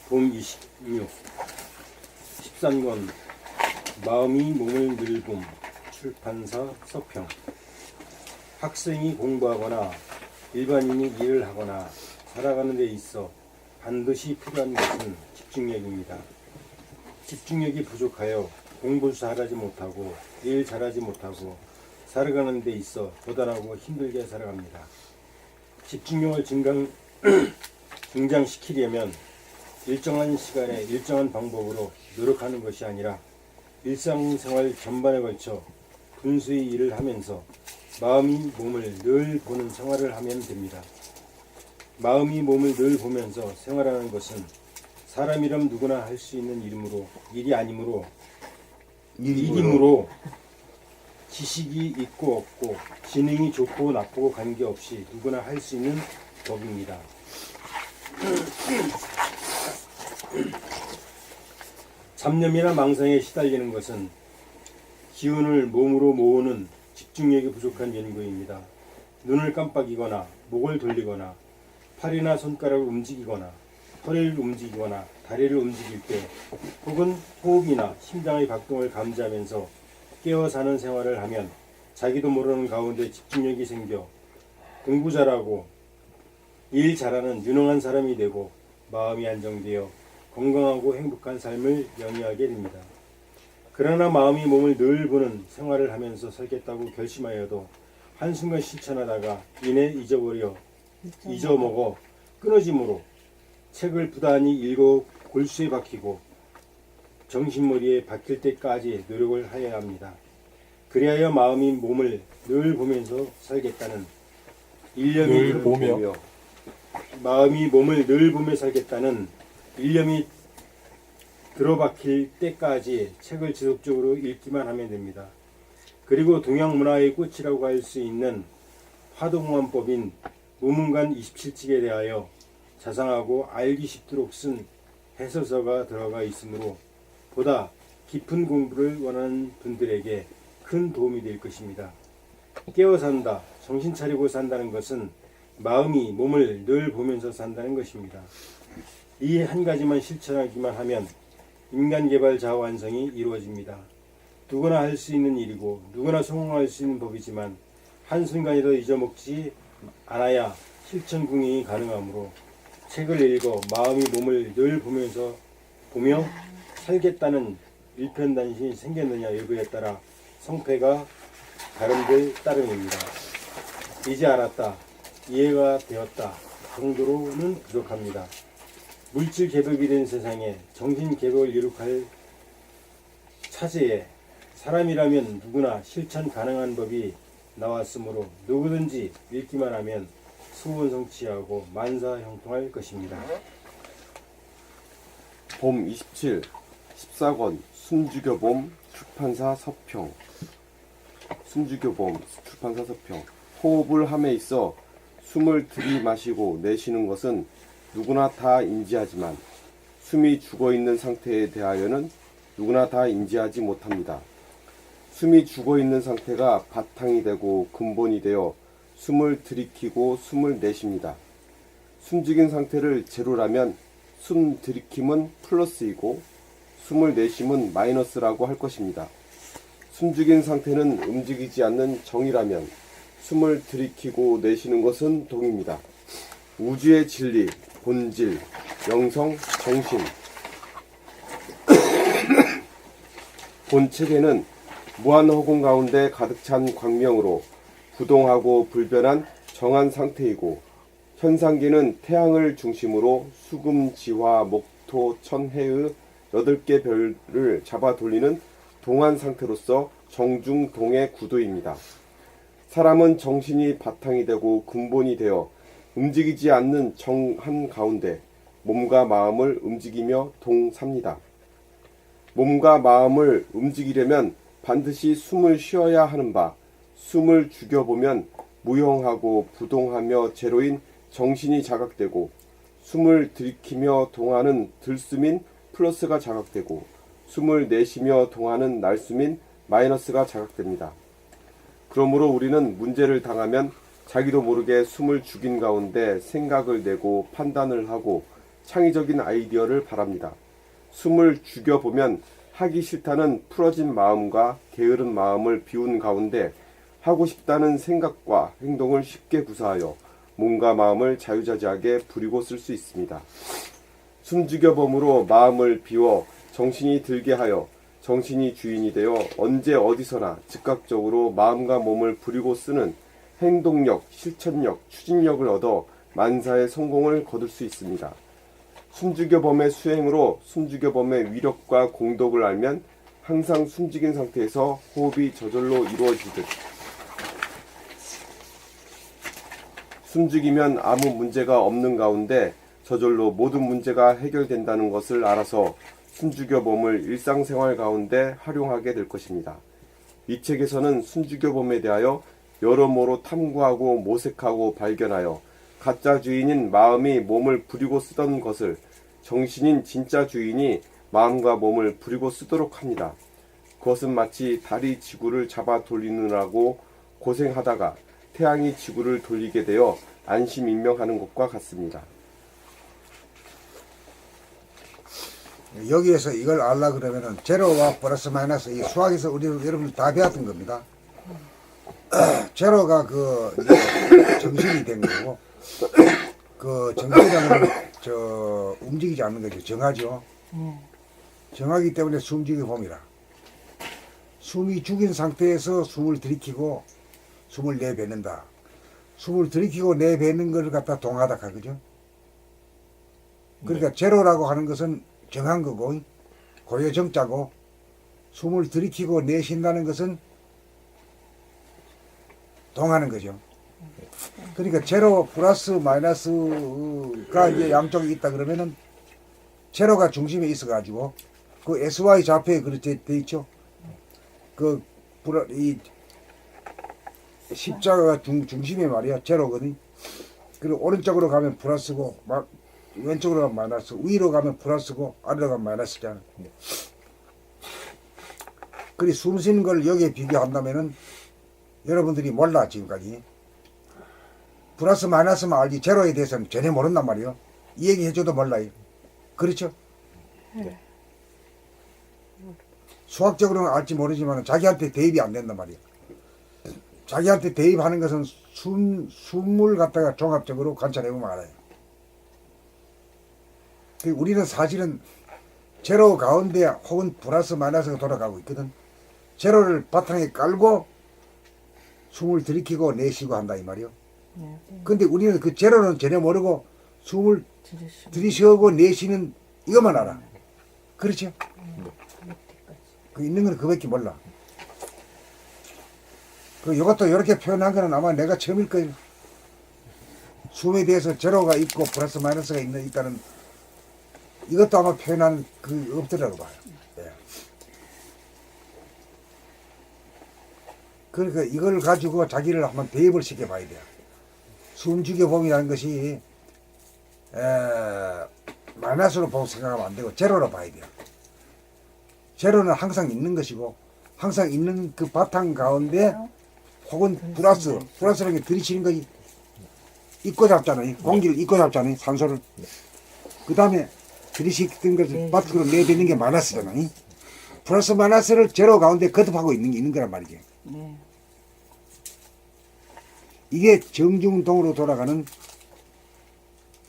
봄 26 13권 마음이 몸을 늘봄 출판사 서평. 학생이 공부하거나 일반인이 일을 하거나 살아가는 데 있어 반드시 필요한 것은 집중력입니다. 집중력이 부족하여 공부 잘하지 못하고 일 잘하지 못하고 살아가는 데 있어 고단하고 힘들게 살아갑니다. 집중력을 증장시키려면 일정한 시간에 일정한 방법으로 노력하는 것이 아니라 일상생활 전반에 걸쳐 분수의 일을 하면서 마음이 몸을 늘 보는 생활을 하면 됩니다. 마음이 몸을 늘 보면서 생활하는 것은 사람이라면 누구나 할 수 있는 일이 아니므로 지식이 있고 없고 지능이 좋고 나쁘고 관계없이 누구나 할 수 있는 법입니다. 잡념이나 망상에 시달리는 것은 기운을 몸으로 모으는 집중력이 부족한 연고입니다. 눈을 깜빡이거나 목을 돌리거나 팔이나 손가락을 움직이거나 허리를 움직이거나 다리를 움직일 때 혹은 호흡이나 심장의 박동을 감지하면서 깨어 사는 생활을 하면 자기도 모르는 가운데 집중력이 생겨 공부 잘하고 일 잘하는 유능한 사람이 되고 마음이 안정되어 건강하고 행복한 삶을 영위하게 됩니다. 그러나 마음이 몸을 늘 보는 생활을 하면서 살겠다고 결심하여도 한순간 실천하다가 이내 잊어먹어 끊어짐으로 책을 부단히 읽어 골수에 박히고 정신머리에 박힐 때까지 노력을 하여야 합니다. 그리하여 마음이 몸을 늘 보면서 살겠다는 일념이 마음이 몸을 늘 보며 살겠다는 일념이 들어박힐 때까지 책을 지속적으로 읽기만 하면 됩니다. 그리고 동양 문화의 꽃이라고 할 수 있는 화동원법인 무문관 27칙에 대하여 자상하고 알기 쉽도록 쓴 해설서가 들어가 있으므로 보다 깊은 공부를 원하는 분들에게 큰 도움이 될 것입니다. 깨어 산다, 정신 차리고 산다는 것은 마음이 몸을 늘 보면서 산다는 것입니다. 이 한 가지만 실천하기만 하면 인간개발 자완성이 이루어집니다. 누구나 할 수 있는 일이고 누구나 성공할 수 있는 법이지만 한순간에도 잊어먹지 않아야 실천 궁행이 가능하므로 책을 읽어 마음이 몸을 늘 보며 살겠다는 일편단심이 생겼느냐 여부에 따라 성패가 다른들 따름입니다. 이제 알았다, 이해가 되었다 정도로는 부족합니다. 물질 개벽이 된 세상에 정신 개벽을 이룩할 차제에 사람이라면 누구나 실천 가능한 법이 나왔으므로 누구든지 읽기만 하면 소원 성취하고 만사 형통할 것입니다. 봄 27 14권 숨죽여봄 출판사 서평. 숨죽여봄 출판사 서평. 호흡을 함에 있어 숨을 들이마시고 내쉬는 것은 누구나 다 인지하지만 숨이 죽어있는 상태에 대하여는 누구나 다 인지하지 못합니다. 숨이 죽어있는 상태가 바탕이 되고 근본이 되어 숨을 들이키고 숨을 내쉽니다. 숨죽인 상태를 제로라면 숨 들이킴은 플러스이고 숨을 내쉼은 마이너스라고 할 것입니다. 숨죽인 상태는 움직이지 않는 정이라면 숨을 들이키고 내쉬는 것은 동입니다. 우주의 진리, 본질, 영성, 정신. 본책에는 무한허공 가운데 가득 찬 광명으로 부동하고 불변한 정한 상태이고 현상계는 태양을 중심으로 수금, 지화, 목토, 천해의 8개 별을 잡아 돌리는 동한 상태로서 정중동의 구도입니다. 사람은 정신이 바탕이 되고 근본이 되어 움직이지 않는 정한 가운데 몸과 마음을 움직이며 동삽니다. 몸과 마음을 움직이려면 반드시 숨을 쉬어야 하는 바, 숨을 죽여보면 무형하고 부동하며 제로인 정신이 자각되고 숨을 들이키며 동하는 들숨인 플러스가 자각되고 숨을 내쉬며 동하는 날숨인 마이너스가 자각됩니다. 그러므로 우리는 문제를 당하면 자기도 모르게 숨을 죽인 가운데 생각을 내고 판단을 하고 창의적인 아이디어를 바랍니다. 숨을 죽여보면 하기 싫다는 풀어진 마음과 게으른 마음을 비운 가운데 하고 싶다는 생각과 행동을 쉽게 구사하여 몸과 마음을 자유자재하게 부리고 쓸 수 있습니다. 숨죽여봄으로 마음을 비워 정신이 들게 하여 정신이 주인이 되어 언제 어디서나 즉각적으로 마음과 몸을 부리고 쓰는 행동력, 실천력, 추진력을 얻어 만사의 성공을 거둘 수 있습니다. 숨죽여봄의 수행으로 숨죽여봄의 위력과 공덕을 알면 항상 숨죽인 상태에서 호흡이 저절로 이루어지듯 숨죽이면 아무 문제가 없는 가운데 저절로 모든 문제가 해결된다는 것을 알아서 숨죽여봄을 일상생활 가운데 활용하게 될 것입니다. 이 책에서는 숨죽여봄에 대하여 여러모로 탐구하고 모색하고 발견하여 가짜 주인인 마음이 몸을 부리고 쓰던 것을 정신인 진짜 주인이 마음과 몸을 부리고 쓰도록 합니다. 그것은 마치 달이 지구를 잡아 돌리느라고 고생하다가 태양이 지구를 돌리게 되어 안심인명하는 것과 같습니다. 여기에서 이걸 알라 그러면은 제로와 플러스 마이너스 이 수학에서 우리 여러분들 다 배웠던 겁니다. 제로가 그 이제 정신이 된 거고 그 정신이라는 저 움직이지 않는 거죠. 정하죠. 정하기 때문에 숨죽여 봄이라. 숨이 죽인 상태에서 숨을 들이키고 숨을 내뱉는다. 숨을 들이키고 내뱉는 걸 갖다 동하다 하거죠. 그러니까 제로라고 하는 것은 정한 거고 고요 정자고 숨을 들이키고 내쉰다는 것은 동하는 거죠. 그러니까 제로 플러스 마이너스가 이제 양쪽에 있다 그러면은 제로가 중심에 있어 가지고 그 SY 좌표에 그렇게 돼 있죠. 이 십자가가 중심에 말이야 제로거든. 그리고 오른쪽으로 가면 플러스고 막 왼쪽으로 가면 마이너스, 위로 가면 플러스고 아래로 가면 마이너스잖아. 그리 숨 쉬는 걸 여기에 비교한다면은 여러분들이 몰라 지금까지. 플러스 마이너스만 알지 제로에 대해서는 전혀 모른단 말이에요. 이 얘기 해줘도 몰라요. 그렇죠? 네. 수학적으로는 알지 모르지만 자기한테 대입이 안 된단 말이에요. 자기한테 대입하는 것은 숨을 갖다가 종합적으로 관찰해보면 알아요. 우리는 사실은 제로 가운데 혹은 플러스 마이너스가 돌아가고 있거든. 제로를 바탕에 깔고 숨을 들이키고 내쉬고 한다 이 말이요. 근데 우리는 그 제로는 전혀 모르고 숨을 들이쉬고 내쉬는 이것만 알아. 그렇죠? 그 있는 건 그밖에 몰라. 그 이것도 이렇게 표현한 거는 아마 내가 처음일 거예요. 숨에 대해서 제로가 있고 플러스 마이너스가 있다는 이것도 아마 표현하는 그 없더라고 봐요. 예. 그러니까 이걸 가지고 자기를 한번 대입을 시켜봐야 돼요. 숨죽여봄이라는 것이 마이너스로 보고 생각하면 안 되고 제로로 봐야 돼요. 제로는 항상 있는 것이고 항상 있는 그 바탕 가운데 혹은 플러스라는 게 들이치는 거지. 입고 잡잖아요. 공기를 입고 잡잖아요. 산소를. 그 다음에 들이치던 것을 밖으로 내뱉는 게 마이너스잖아요. 플러스 마이너스를 제로 가운데 거듭하고 있는 게 있는 거란 말이죠. 네. 이게 정중동으로 돌아가는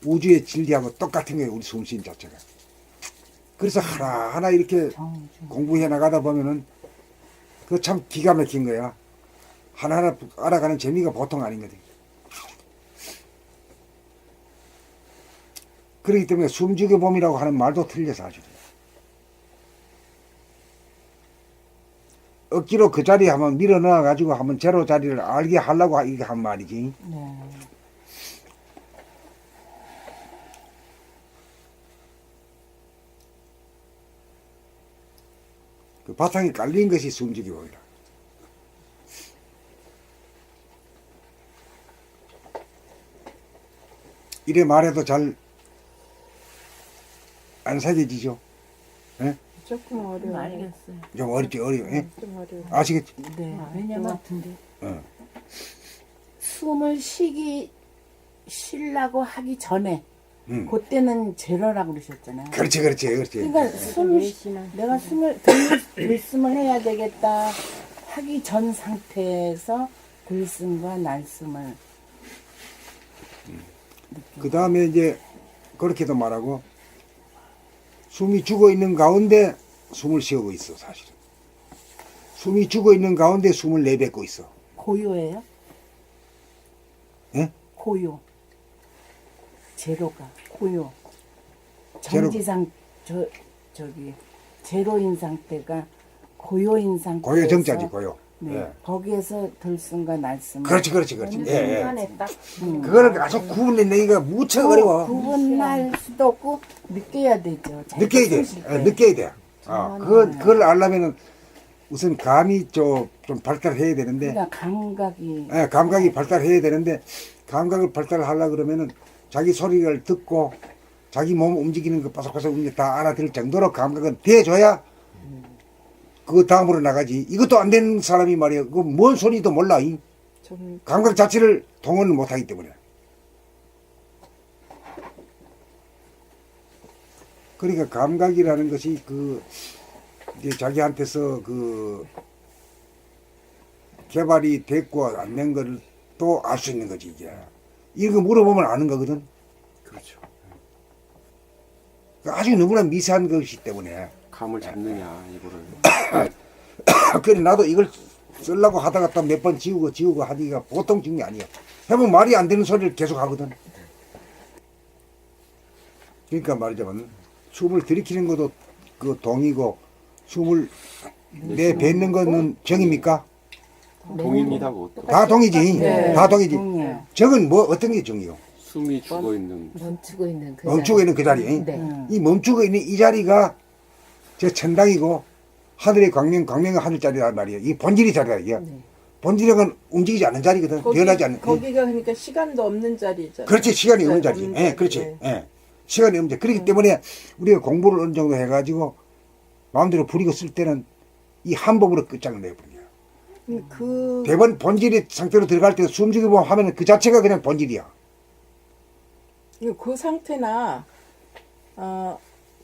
우주의 진리하고 똑같은 거예요. 우리 숨쉬는 자체가. 그래서 하나하나 이렇게 공부해 나가다 보면은 그 참 기가 막힌 거야. 하나하나 알아가는 재미가 보통 아니거든. 그렇기 때문에 숨죽여봄이라고 하는 말도 틀려서 아주. 억지로 그 자리에 한번 밀어 넣어가지고 한번 제로 자리를 알게 하려고 이게 한 말이지. 네. 그 바탕에 깔린 것이 숨죽여봄이라. 이래 말해도 잘 안 사겨지죠? 예? 조금 어려워요. 알겠어요. 좀 어렵지, 어려워. 예? 좀 어려워요. 아시겠지? 네. 왜냐면 어. 숨을 쉬려고 하기 전에 그때는 제로라고 그러셨잖아요. 그렇지. 그러니까 내가 숨을 들숨을 해야 되겠다 하기 전 상태에서 들숨과 날숨을 그 다음에 이제 그렇게도 말하고 숨이 죽어 있는 가운데 숨을 쉬고 있어 사실은. 숨이 죽어 있는 가운데 숨을 내뱉고 있어. 고요예요? 예? 고요. 제로가 고요. 제로. 정지상 저기 제로인 상태가 고요인 상태에서 고요 정자지 고요. 네. 예. 거기에서 들숨과 날숨. 그렇지. 예. 순간에 딱 그거를 아주 구분내기가 무척 어려워. 구분할 수도 없고 느껴야 되죠. 자기가 느껴야 돼. 숨 쉴 때. 느껴야 돼. 그걸 알려면은 우선 감이 좀 발달해야 되는데, 그러니까 감각이 감각이 발달해야 되는데, 감각을 발달하려 그러면은 자기 소리를 듣고 자기 몸 움직이는 거 바삭바삭 움직이 다 알아들을 정도로 감각은 돼줘야 그 다음으로 나가지. 이것도 안 되는 사람이 말이야. 그 뭔 소리도 몰라. 감각 자체를 동원을 못하기 때문에. 그러니까 감각이라는 것이 이제 자기한테서 개발이 됐고 안 된 걸 또 알 수 있는 거지, 이게. 이거 물어보면 아는 거거든. 그렇죠. 아주 너무나 미세한 것이기 때문에. 감을 잡느냐 이거를. 그래, 나도 이걸 쓰려고 하다가 또 몇 번 지우고 하기가 보통 중이 아니야. 해보면 말이 안 되는 소리를 계속 하거든. 그러니까 말하자면, 숨을 들이키는 것도 그 동이고, 숨을 내뱉는 거는 정입니까? 동입니다 그것도. 다 동이지. 네. 다 동이지. 동이에요. 정은 뭐, 어떤 게 정이요? 숨이 죽어 있는. 멈추고 있는 그 멈추고 있는 그 자리. 네. 이 멈추고 있는 이 자리가 저 천당이고, 하늘의 광명은 하늘자리란 말이에요. 이 본질이 자리야, 이게. 본질은 움직이지 않는 자리거든. 변하지 않는. 거기가 그러니까 시간도 없는 자리잖아요. 그렇지, 시간이 없는 네, 자리지. 없는 예, 자리. 그렇지. 네. 예. 시간이 없는 자리. 그렇기 때문에 우리가 공부를 어느 정도 해가지고 마음대로 부리고 쓸 때는 이 한 법으로 끝장을 내버려요. 대번 본질의 상태로 들어갈 때 숨죽여 보면 하면은 그 자체가 그냥 본질이야. 그 상태나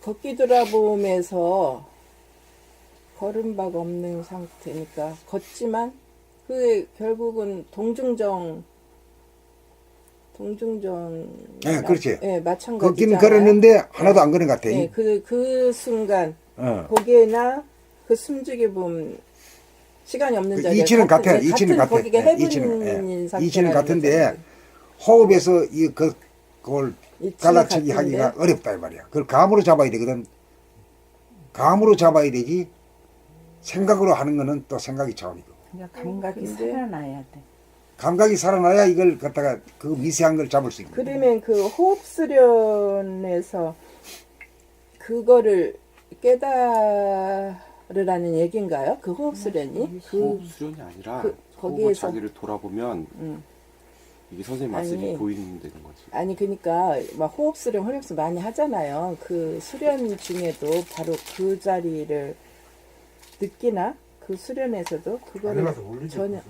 걷기 돌아보면서 걸음바가 없는 상태니까 걷지만 그게 결국은 동중정 예, 그렇지. 예, 마찬가지잖아요. 걷기는 걸었는데 하나도 안 걸은 것 같아. 예, 그 순간 어. 거기에나 그 숨죽여 보면 시간이 없는 그 자리에 이치는 같아. 같은 이치는 같아. 거기가 예, 해분인 상태라는 이치는 같은데 거잖아요. 호흡에서 그걸 이치가 갈라치기 같은데? 하기가 어렵다 이 말이야. 그걸 감으로 잡아야 되거든. 감으로 잡아야 되지. 생각으로 하는 거는 또 생각이 차원이고. 그러니까 감각이 근데- 살아나야 돼. 감각이 살아나야 이걸 갖다가 그 미세한 걸 잡을 수 있는. 그러면 그 호흡 수련에서 그거를 깨달으라는 얘기인가요? 그 호흡 수련이? 호흡 수련이 아니라 그- 호흡을 거기에서- 자기를 돌아보면 이게 선생님 말씀이 아니. 보이는 되는 거지. 아니 그러니까 막 호흡 수련, 혼혈 수련 많이 하잖아요. 그 수련 중에도 바로 그 자리를 느끼나? 그 수련에서도 그거를 전혀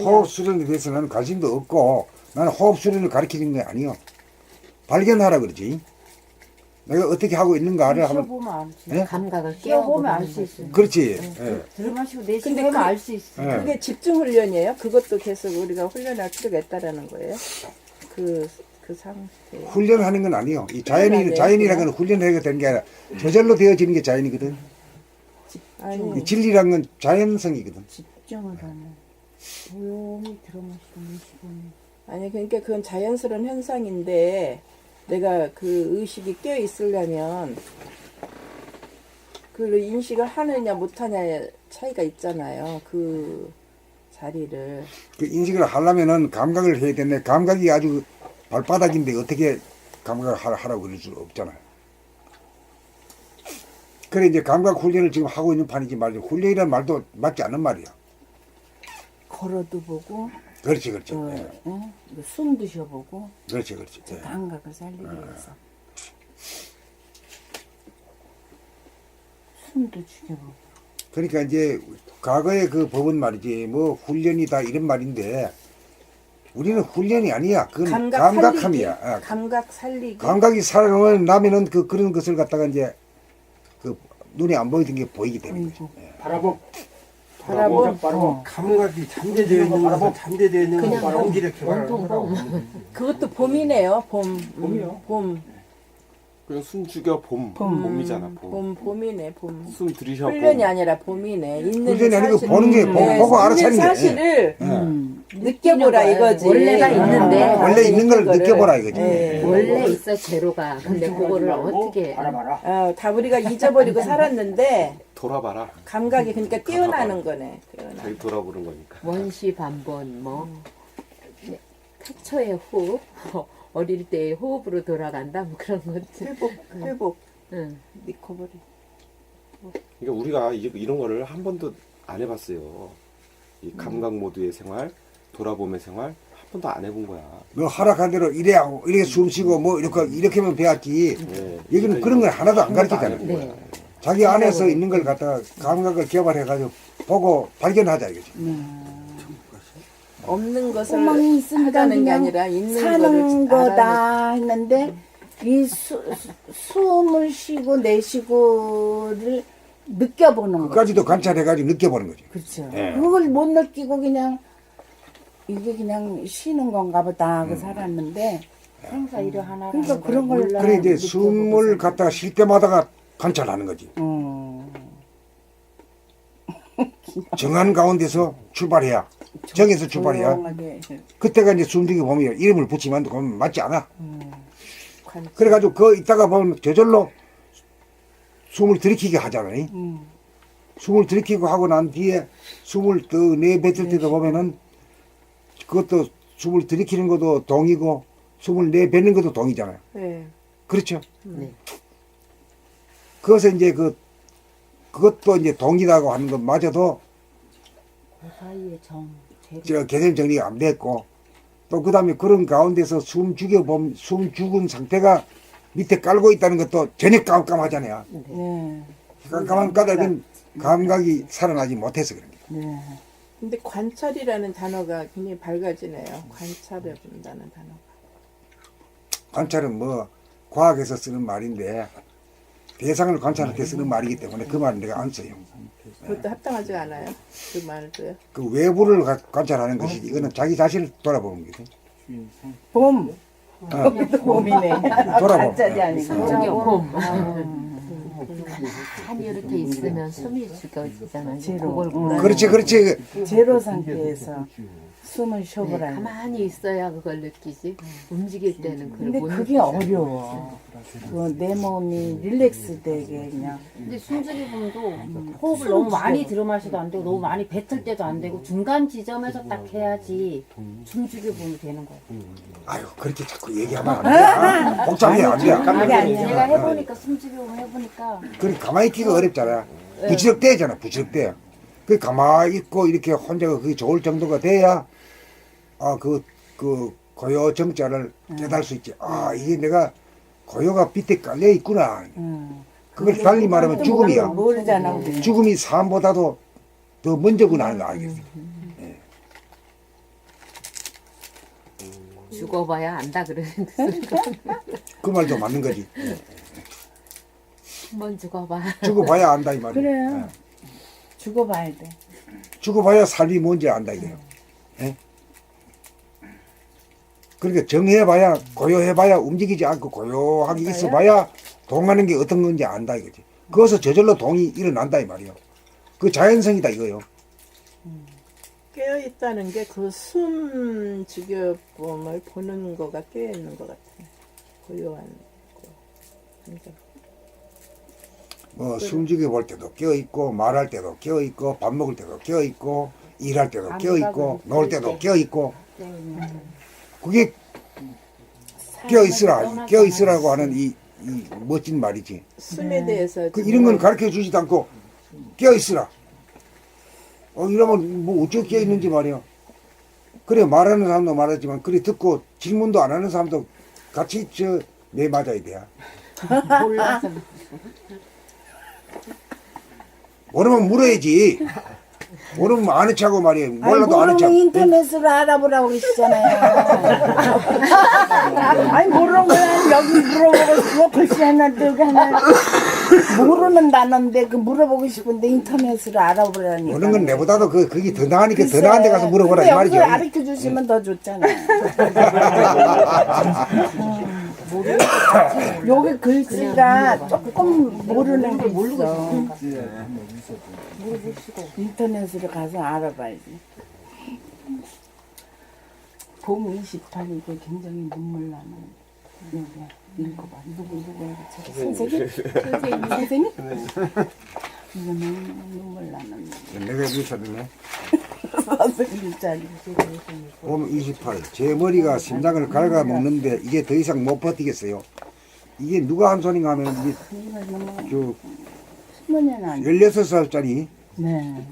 호흡 수련에 대해서 나는 관심도 없고 나는 호흡 수련을 가르치는 게 아니요. 발견하라 그러지. 내가 어떻게 하고 있는가를 한번. 쉬어보면 알지. 예? 감각을 끼워보면 끼워보면 알 수 있어. 그렇지. 예. 들어마시고 근데 내쉬면 그- 알 수 있어. 예. 그게 집중 훈련이에요? 그것도 계속 우리가 훈련할 필요가 있다라는 거예요? 그 상태. 훈련하는 건 아니요. 이 훈련하네, 자연이라는 건 훈련해야 되는 게 아니라 저절로 되어지는 게 자연이거든. 아니 이 진리란 건 자연성이거든. 집중을 하면 조용히 들어마시고 내쉬고. 아니 그러니까 그건 자연스러운 현상인데 내가 그 의식이 깨어 있으려면 그 인식을 하느냐 못하냐 차이가 있잖아요. 그 자리를. 그 인식을 하려면은 감각을 해야 되는데 감각이 아주 발바닥인데 어떻게 감각을 하라고 그럴 수 없잖아요. 그래 이제 감각 훈련을 지금 하고 있는 판이지 말이야. 훈련이라는 말도 맞지 않는 말이야. 걸어도 보고, 그렇지. 예. 숨도 쉬어보고, 그렇지. 예. 감각을 살리기 위해서. 숨도 죽여보고. 그러니까 이제 과거의 그 법은 말이지 뭐 훈련이다 이런 말인데 우리는 훈련이 아니야. 그건 감각 감각함이야. 살리기. 감각 살리기. 감각이 살아나면은 그런 것을 갖다가 이제 그 눈에 안 보이던 게 보이기 때문에. 바라봄. 바라봄. 감각이 잠재되어 있는 것은 잠재되어 있는 그냥 것을 봄, 이렇게 온통 봄. 그것도 봄이네요. 봄. 봄이요? 봄. 그냥 숨 죽여 봄이잖아. 봄. 봄이네. 봄. 숨 들이셔 훈련이 봄. 아니라 봄이네. 있는 훈련이 아니고 사실- 보는 게 보고 알아서 있는 하는 게. 사실을 느껴보라 거예요. 이거지. 원래가 있는데. 원래 있는 걸 거를. 느껴보라 이거지. 예. 원래 있어 제로가. 근데 그거를 어떻게 다 우리가 잊어버리고 살았는데 돌아봐라. 감각이 그러니까 깨어나는 거네. 깨어나. 자기 돌아보는 거니까. 원시 반번 뭐 태초의 호흡, 어릴 때의 호흡으로 돌아간다 뭐 그런 거지. 회복. 응. 리커버리. 그러니까 우리가 이런 거를 한 번도 안 해봤어요. 이 감각 모드의 생활, 돌아봄의 생활 한 번도 안 해본 거야. 너 하락한 대로 이래 하고 이렇게 숨 쉬고 뭐 이렇게만 배웠지. 네. 여기는 그런 걸 하나도 안 가르치잖아. 해본 거야. 자기 안에서 있는 걸 갖다가 감각을 개발해가지고 보고 발견하자 이거지. 없는 것을 소망이 있으니까 하자는 게 그냥 아니라 있는 사는 거를 거다 했는데 이 숨을 쉬고 내쉬고를 느껴보는 거. 그까지도 관찰해가지고 느껴보는 거지. 그렇죠. 예. 그걸 못 느끼고 그냥 이게 그냥 쉬는 건가 보다 하고 살았는데 행사 일을 하나 그러니까 그런 걸 그래 이제 숨을 갖다가 쉴 때마다가 관찰하는 거지. 정한 가운데서 출발해야. 정해서 출발해야. 조용하게. 그때가 이제 숨죽이 봄이야. 이름을 붙이면 그건 맞지 않아. 관찰. 그래가지고 그 이따가 보면 저절로 숨을 들이키게 하잖아요. 숨을 들이키고 하고 난 뒤에 숨을 더 내뱉을 때도 보면은 그것도 숨을 들이키는 것도 동이고 숨을 내뱉는 것도 동이잖아요. 네. 그렇죠? 네. 그것을 이제 그것도 이제 동이라고 하는 것마저도 그 사이에 제가 개념 정리가 안 됐고 또 그 다음에 그런 가운데서 숨 죽은 상태가 밑에 깔고 있다는 것도 전혀 깜깜하잖아요. 네. 깜깜한 까닭은 감각이 살아나지 못해서 그런 거예요. 네. 근데 관찰이라는 단어가 굉장히 밝아지네요. 관찰해 본다는 단어가. 관찰은 뭐 과학에서 쓰는 말인데 대상을 관찰할 때 쓰는 말이기 때문에 그 말은 내가 안 써요. 그것도 합당하지 않아요. 그 말도요. 그 외부를 관찰하는 것이지 이거는 자기 자신을 돌아보는 거지. 봄. 봄이네. 돌아보. 관찰이 아니고. 저기 봄. 한이 이렇게 있으면 숨이 죽어지잖아요. 제로. 그걸 보라. 그렇지. 제로 상태에서 숨을 쉬어보라. 네, 가만히 있어야 그걸 느끼지. 움직일 때는 그걸 근데 못 그게 느끼죠. 어려워. 내 몸이 릴렉스 되게 그냥. 근데 숨죽이 봄도 호흡을 너무 많이 들어마셔도 안 되고 너무 많이 뱉을 때도 안 되고 중간 지점에서 딱 해야지 숨죽이 봄이 되는 거예요. 아유 그렇게 자꾸 얘기하면 안 돼. 복잡해 안 돼. 그게 아니야. 제가 해보니까 숨죽이 봄 해보니까 그래 가만히 있기가 어렵잖아. 부지럭대잖아. 부지럭대. 그 가만히 있고 이렇게 혼자가 그게 좋을 정도가 돼야 그 고요 정자를 깨달을 수 있지. 이게 내가 고요가 밑에 깔려 있구나. 그걸 달리 말하면 죽음이야. 모르잖아. 우리. 죽음이 삶보다도 더 먼저구나 하는 거 알겠어. 죽어봐야 안다 그러는데 그 말도 맞는 거지. 한번 죽어봐. 죽어봐야 안다 이 말이야. 그래요. 죽어봐야 돼. 죽어봐야 삶이 뭔지 안다 이거예요. 예? 그러니까 정해봐야 고요해봐야 움직이지 않고 고요하게 있어봐야 동하는 게 어떤 건지 안다 이거지. 그것서 저절로 동이 일어난다 이 말이에요. 그 자연성이다 이거요. 깨어 있다는 게 그 숨 죽여봄을 보는 거가 깨어 있는 것 같아요. 고요한 거. 감정. 뭐 숨죽여 볼 때도 깨어 있고 말할 때도 깨어 있고 밥 먹을 때도 깨어 있고 일할 때도 깨어 있고 놀 때도 깨어 있고 그게 깨어 있으라고 하는 이 멋진 말이지. 숨에 대해서 이런 건 가르쳐 주지도 않고 깨어 있으라. 이러면 뭐 어쩌고 깨어 있는지 말이야. 그래 말하는 사람도 말하지만 그래 듣고 질문도 안 하는 사람도 같이 내 맞아야 돼. 몰라서 모르면 물어야지. 모르면 아는 척하고 말이에요. 몰라도 아는 척. 모르면 인터넷으로 알아보라고 그러시잖아요. 아니 모르는 거야. 여기 물어보고 글씨 하나 들고 하나 모르는 단어인데 그 물어보고 싶은데 인터넷으로 알아보라니까. 모르는 건 내보다도 그게 더 나으니까 더 나은 데 가서 물어보라 이 말이죠. 여기서 가르쳐 주시면 더 좋잖아요. 여기 글씨가 조금 모르는 게 있어. 인터넷으로 가서 알아봐야지. 봄 28, 이게 굉장히 눈물 나는. 여기 읽어봐. 누구 선생님? 선생님? 이거 너무 눈물 나는. 내가 읽었네. 선생님 자리. 봄 28. 제 머리가 심장을 갉아 먹는데 이제 더 이상 못 버티겠어요. 이게 누가 한 소리가 하면 이게 이거 너무 저 10년은 아니. 16살짜리 네.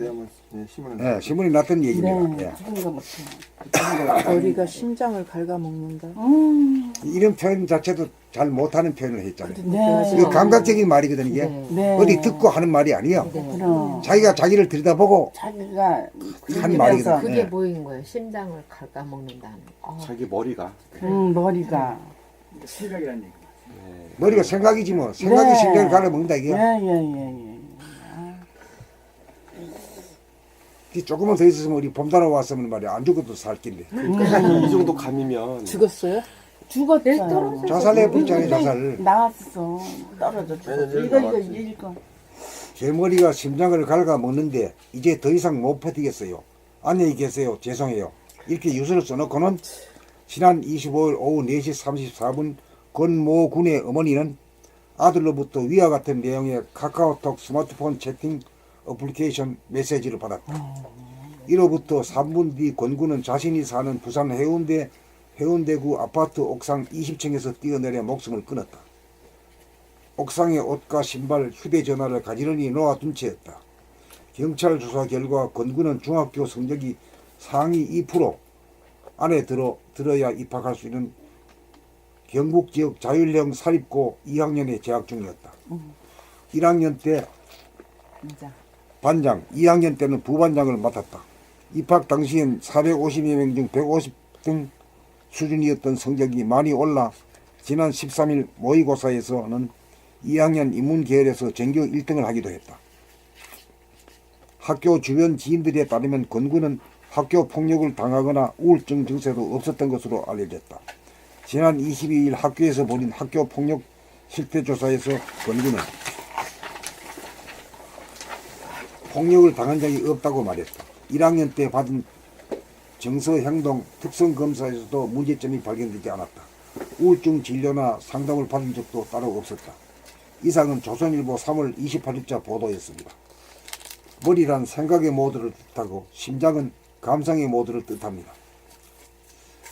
신문에 났던 얘기입니다. 네. 예. 죽은 거 못해. 머리가 심장을 갉아먹는다. 이런 표현 자체도 잘 못하는 표현을 했잖아요. 네. 이게 감각적인 말이거든 이게. 네. 어디 듣고 하는 말이 아니에요. 그럼 자기가 자기를 들여다보고 자기가 한 말이거든. 그게 예. 뭐인 거예요? 심장을 갉아먹는다는. 자기 머리가 머리가 머리가 생각이지 뭐. 생각이 네. 심장을 갈아먹는다 이게. 예예예. 조금만 더 있었으면 우리 봄달아 왔으면 말이야 안 죽어도 살 낀데. 이 정도 감이면 죽었어요? 죽었어요. 자살해 붙잖아요 자살. 나왔어. 떨어져 죽었어. 이거. 제 머리가 심장을 갉아먹는데 이제 더 이상 못 버티겠어요. 안녕히 계세요. 죄송해요. 이렇게 유서를 써놓고는 지난 25일 오후 4시 34분 권모 군의 어머니는 아들로부터 위와 같은 내용의 카카오톡 스마트폰 채팅 어플리케이션 메시지를 받았다. 이로부터 3분 뒤 권군은 자신이 사는 부산 해운대구 아파트 옥상 20층에서 뛰어내려 목숨을 끊었다. 옥상에 옷과 신발, 휴대전화를 가지런히 놓아둔 채였다. 경찰 조사 결과 권군은 중학교 성적이 상위 2% 안에 들어야 입학할 수 있는 경북지역 자율형 사립고 2학년에 재학 중이었다. 1학년 때 반장, 2학년 때는 부반장을 맡았다. 입학 당시엔 450여 명 중 150등 수준이었던 성적이 많이 올라 지난 13일 모의고사에서는 2학년 인문계열에서 전교 1등을 하기도 했다. 학교 주변 지인들에 따르면 권군은 학교 폭력을 당하거나 우울증 증세도 없었던 것으로 알려졌다. 지난 22일 학교에서 벌인 학교 폭력 실태조사에서 권군은 폭력을 당한 적이 없다고 말했다. 1학년 때 받은 정서행동 특성검사에서도 문제점이 발견되지 않았다. 우울증 진료나 상담을 받은 적도 따로 없었다. 이상은 조선일보 3월 28일자 보도였습니다. 머리란 생각의 모드를 뜻하고 심장은 감상의 모드를 뜻합니다.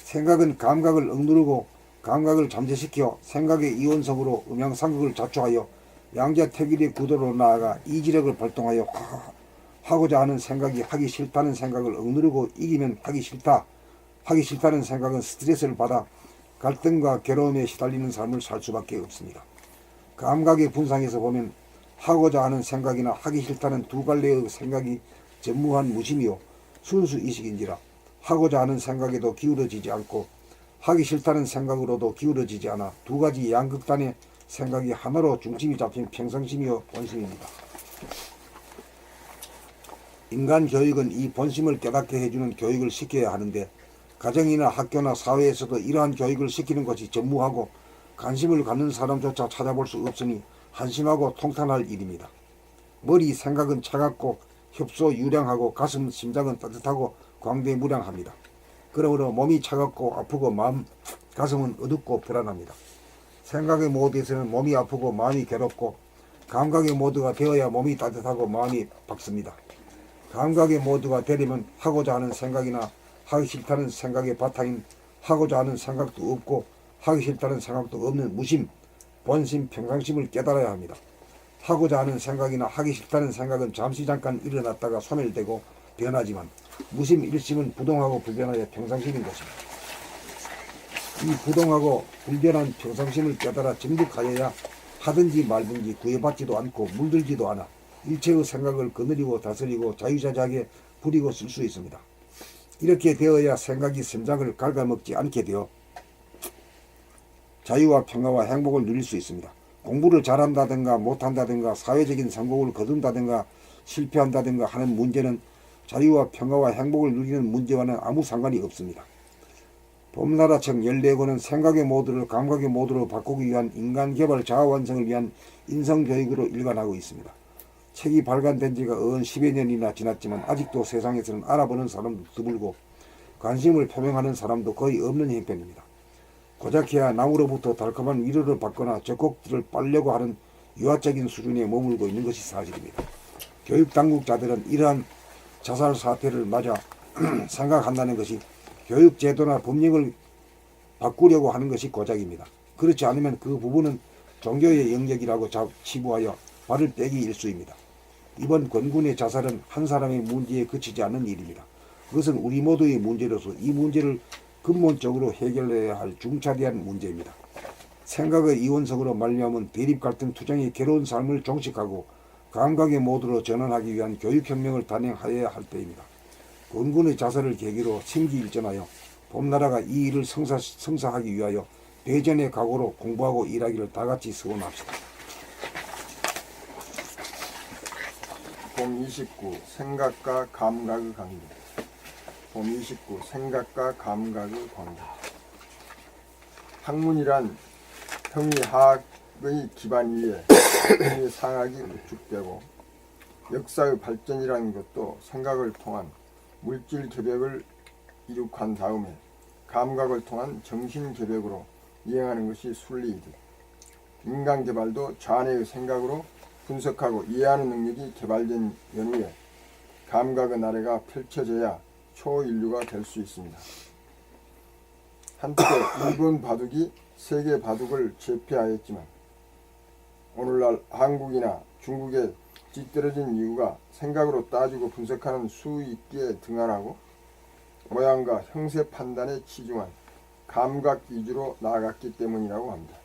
생각은 감각을 억누르고 감각을 잠재시켜 생각의 이원성으로 음양상극을 자초하여 양자택일의 구도로 나아가 이지력을 발동하여 하고자 하는 생각이 하기 싫다는 생각을 억누르고 이기면 하기 싫다. 하기 싫다는 생각은 스트레스를 받아 갈등과 괴로움에 시달리는 삶을 살 수밖에 없습니다. 감각의 분상에서 보면 하고자 하는 생각이나 하기 싫다는 두 갈래의 생각이 전무한 무심이요 순수 이식인지라 하고자 하는 생각에도 기울어지지 않고 하기 싫다는 생각으로도 기울어지지 않아 두 가지 양극단의 생각이 하나로 중심이 잡힌 평상심이요 본심입니다. 인간 교육은 이 본심을 깨닫게 해주는 교육을 시켜야 하는데 가정이나 학교나 사회에서도 이러한 교육을 시키는 것이 전무하고 관심을 갖는 사람조차 찾아볼 수 없으니 한심하고 통탄할 일입니다. 머리 생각은 차갑고 협소 유량하고 가슴 심장은 따뜻하고 광대무량합니다. 그러므로 몸이 차갑고 아프고 마음 가슴은 어둡고 불안합니다. 생각의 모드에서는 몸이 아프고 마음이 괴롭고 감각의 모드가 되어야 몸이 따뜻하고 마음이 밝습니다. 감각의 모드가 되려면 하고자 하는 생각이나 하기 싫다는 생각의 바탕인 하고자 하는 생각도 없고 하기 싫다는 생각도 없는 무심, 본심, 평상심을 깨달아야 합니다. 하고자 하는 생각이나 하기 싫다는 생각은 잠시 잠깐 일어났다가 소멸되고 변하지만 무심, 일심은 부동하고 불변하여 평상심인 것입니다. 이 부동하고 불변한 평상심을 깨달아 정득하여야 하든지 말든지 구애받지도 않고 물들지도 않아 일체의 생각을 거느리고 다스리고 자유자재하게 부리고 쓸 수 있습니다. 이렇게 되어야 생각이 심장을 갉아먹지 않게 되어 자유와 평화와 행복을 누릴 수 있습니다. 공부를 잘한다든가 못한다든가 사회적인 성공을 거둔다든가 실패한다든가 하는 문제는 자유와 평화와 행복을 누리는 문제와는 아무 상관이 없습니다. 봄나라 책 14권은 생각의 모드를 감각의 모드로 바꾸기 위한 인간개발 자아완성을 위한 인성교육으로 일관하고 있습니다. 책이 발간된 지가 10여 년이나 지났지만 아직도 세상에서는 알아보는 사람도 드물고 관심을 표명하는 사람도 거의 없는 형편입니다. 고작해야 남으로부터 달콤한 위로를 받거나 적곡들을 빨려고 하는 유아적인 수준에 머물고 있는 것이 사실입니다. 교육당국자들은 이러한 자살 사태를 맞아 생각한다는 것이 교육제도나 법령을 바꾸려고 하는 것이 고작입니다. 그렇지 않으면 그 부분은 종교의 영역이라고 치부하여 발을 빼기 일쑤입니다. 이번 권군의 자살은 한 사람의 문제에 그치지 않는 일입니다. 그것은 우리 모두의 문제로서 이 문제를 근본적으로 해결해야 할 중차대한 문제입니다. 생각의 이원성으로 말미암은 대립 갈등 투쟁의 괴로운 삶을 종식하고 감각의 모드로 전환하기 위한 교육혁명을 단행하여야 할 때입니다. 권군의 자살을 계기로 심기일전하여 봄나라가 이 일을 성사하기 위하여 대전의 각오로 공부하고 일하기를 다같이 서원합시다. 봄 29 생각과 감각의 관계. 봄 29 생각과 감각의 관계. 학문이란 형이하학의 기반 위에 형이상학이 구축되고 역사의 발전이라는 것도 생각을 통한 물질 개벽을 이룩한 다음에 감각을 통한 정신 개벽으로 이행하는 것이 순리이듯 인간 개발도 자네의 생각으로 분석하고 이해하는 능력이 개발된 연후에 감각의 나래가 펼쳐져야 초인류가 될 수 있습니다. 한때 일본 바둑이 세계 바둑을 제패하였지만 오늘날 한국이나 중국에 뒤떨어진 이유가 생각으로 따지고 분석하는 수익기에 등한하고 모양과 형세 판단에 치중한 감각 위주로 나아갔기 때문이라고 합니다.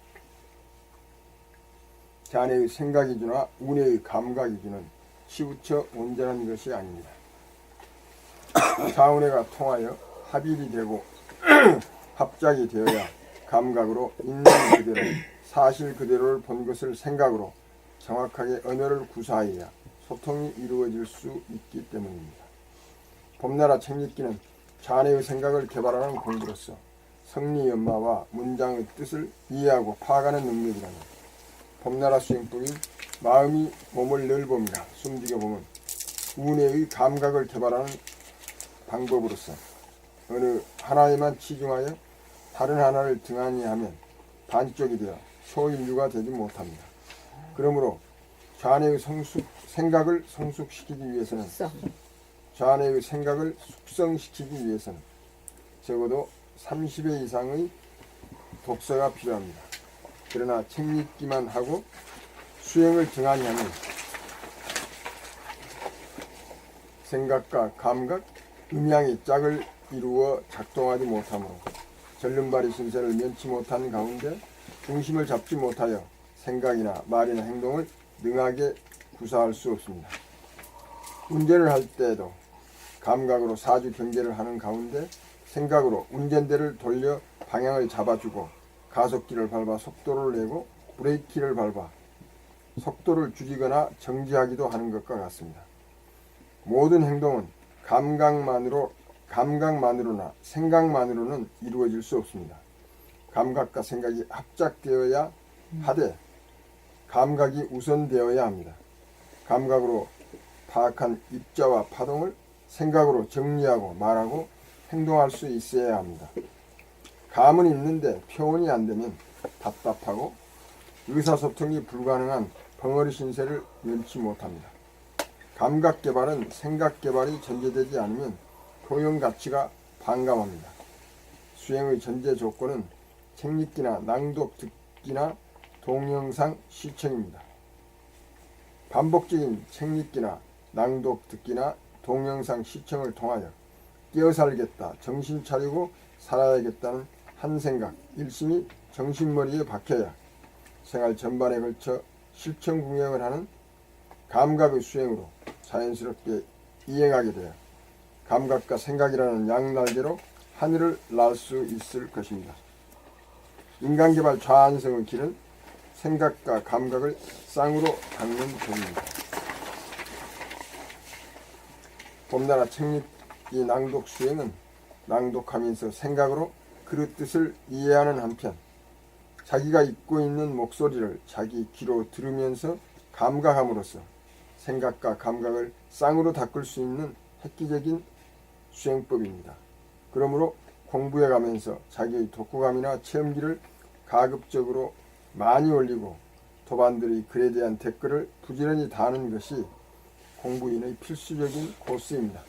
자네의 생각 위주나 운의 감각 위주는 치우쳐 온전한 것이 아닙니다. 사운회가 통하여 합일이 되고 합작이 되어야 감각으로 있는 그대로 사실 그대로를 본 것을 생각으로 정확하게 언어를 구사해야 소통이 이루어질 수 있기 때문입니다. 봄나라 책읽기는 자네의 생각을 개발하는 공부로서 성리연마와 문장의 뜻을 이해하고 파악하는 능력이라는 봄나라 수행법인 마음이 몸을 넓음이나 숨죽여보면 운해의 감각을 개발하는 방법으로서 어느 하나에만 치중하여 다른 하나를 등한히 하면 반쪽이 되어 초인류가 되지 못합니다. 그러므로 자네의 생각을 성숙시키기 위해서는 자네의 생각을 숙성시키기 위해서는 적어도 30회 이상의 독서가 필요합니다. 그러나 책 읽기만 하고 수행을 등한히 하면 생각과 감각, 음양의 짝을 이루어 작동하지 못하므로 절름발이 신세를 면치 못한 가운데 중심을 잡지 못하여 생각이나 말이나 행동을 능하게 구사할 수 없습니다. 운전을 할 때에도 감각으로 사주 경계를 하는 가운데 생각으로 운전대를 돌려 방향을 잡아주고 가속기를 밟아 속도를 내고 브레이크를 밟아 속도를 줄이거나 정지하기도 하는 것과 같습니다. 모든 행동은 감각만으로나 생각만으로는 이루어질 수 없습니다. 감각과 생각이 합작되어야 하되 감각이 우선되어야 합니다. 감각으로 파악한 입자와 파동을 생각으로 정리하고 말하고 행동할 수 있어야 합니다. 감은 있는데 표현이 안 되면 답답하고 의사소통이 불가능한 벙어리 신세를 면치 못합니다. 감각 개발은 생각 개발이 전제되지 않으면 표현 가치가 반감합니다. 수행의 전제 조건은 책 읽기나 낭독 듣기나 동영상 시청입니다. 반복적인 책 읽기나 낭독 듣기나 동영상 시청을 통하여 깨어살겠다, 정신 차리고 살아야겠다는 한 생각, 일심이 정신머리에 박혀야 생활 전반에 걸쳐 실천궁행을 하는 감각의 수행으로 자연스럽게 이행하게 되어 감각과 생각이라는 양날개로 하늘을 날 수 있을 것입니다. 인간개발 좌안성의 길은 생각과 감각을 쌍으로 닦는 법입니다. 봄나라 책립 이 낭독 수행은 낭독하면서 생각으로 그 뜻을 이해하는 한편 자기가 잊고 있는 목소리를 자기 귀로 들으면서 감각함으로써 생각과 감각을 쌍으로 닦을 수 있는 획기적인 수행법입니다. 그러므로 공부해 가면서 자기의 독후감이나 체험기를 가급적으로 많이 올리고 도반들의 글에 대한 댓글을 부지런히 다는 것이 공부인의 필수적인 코스입니다.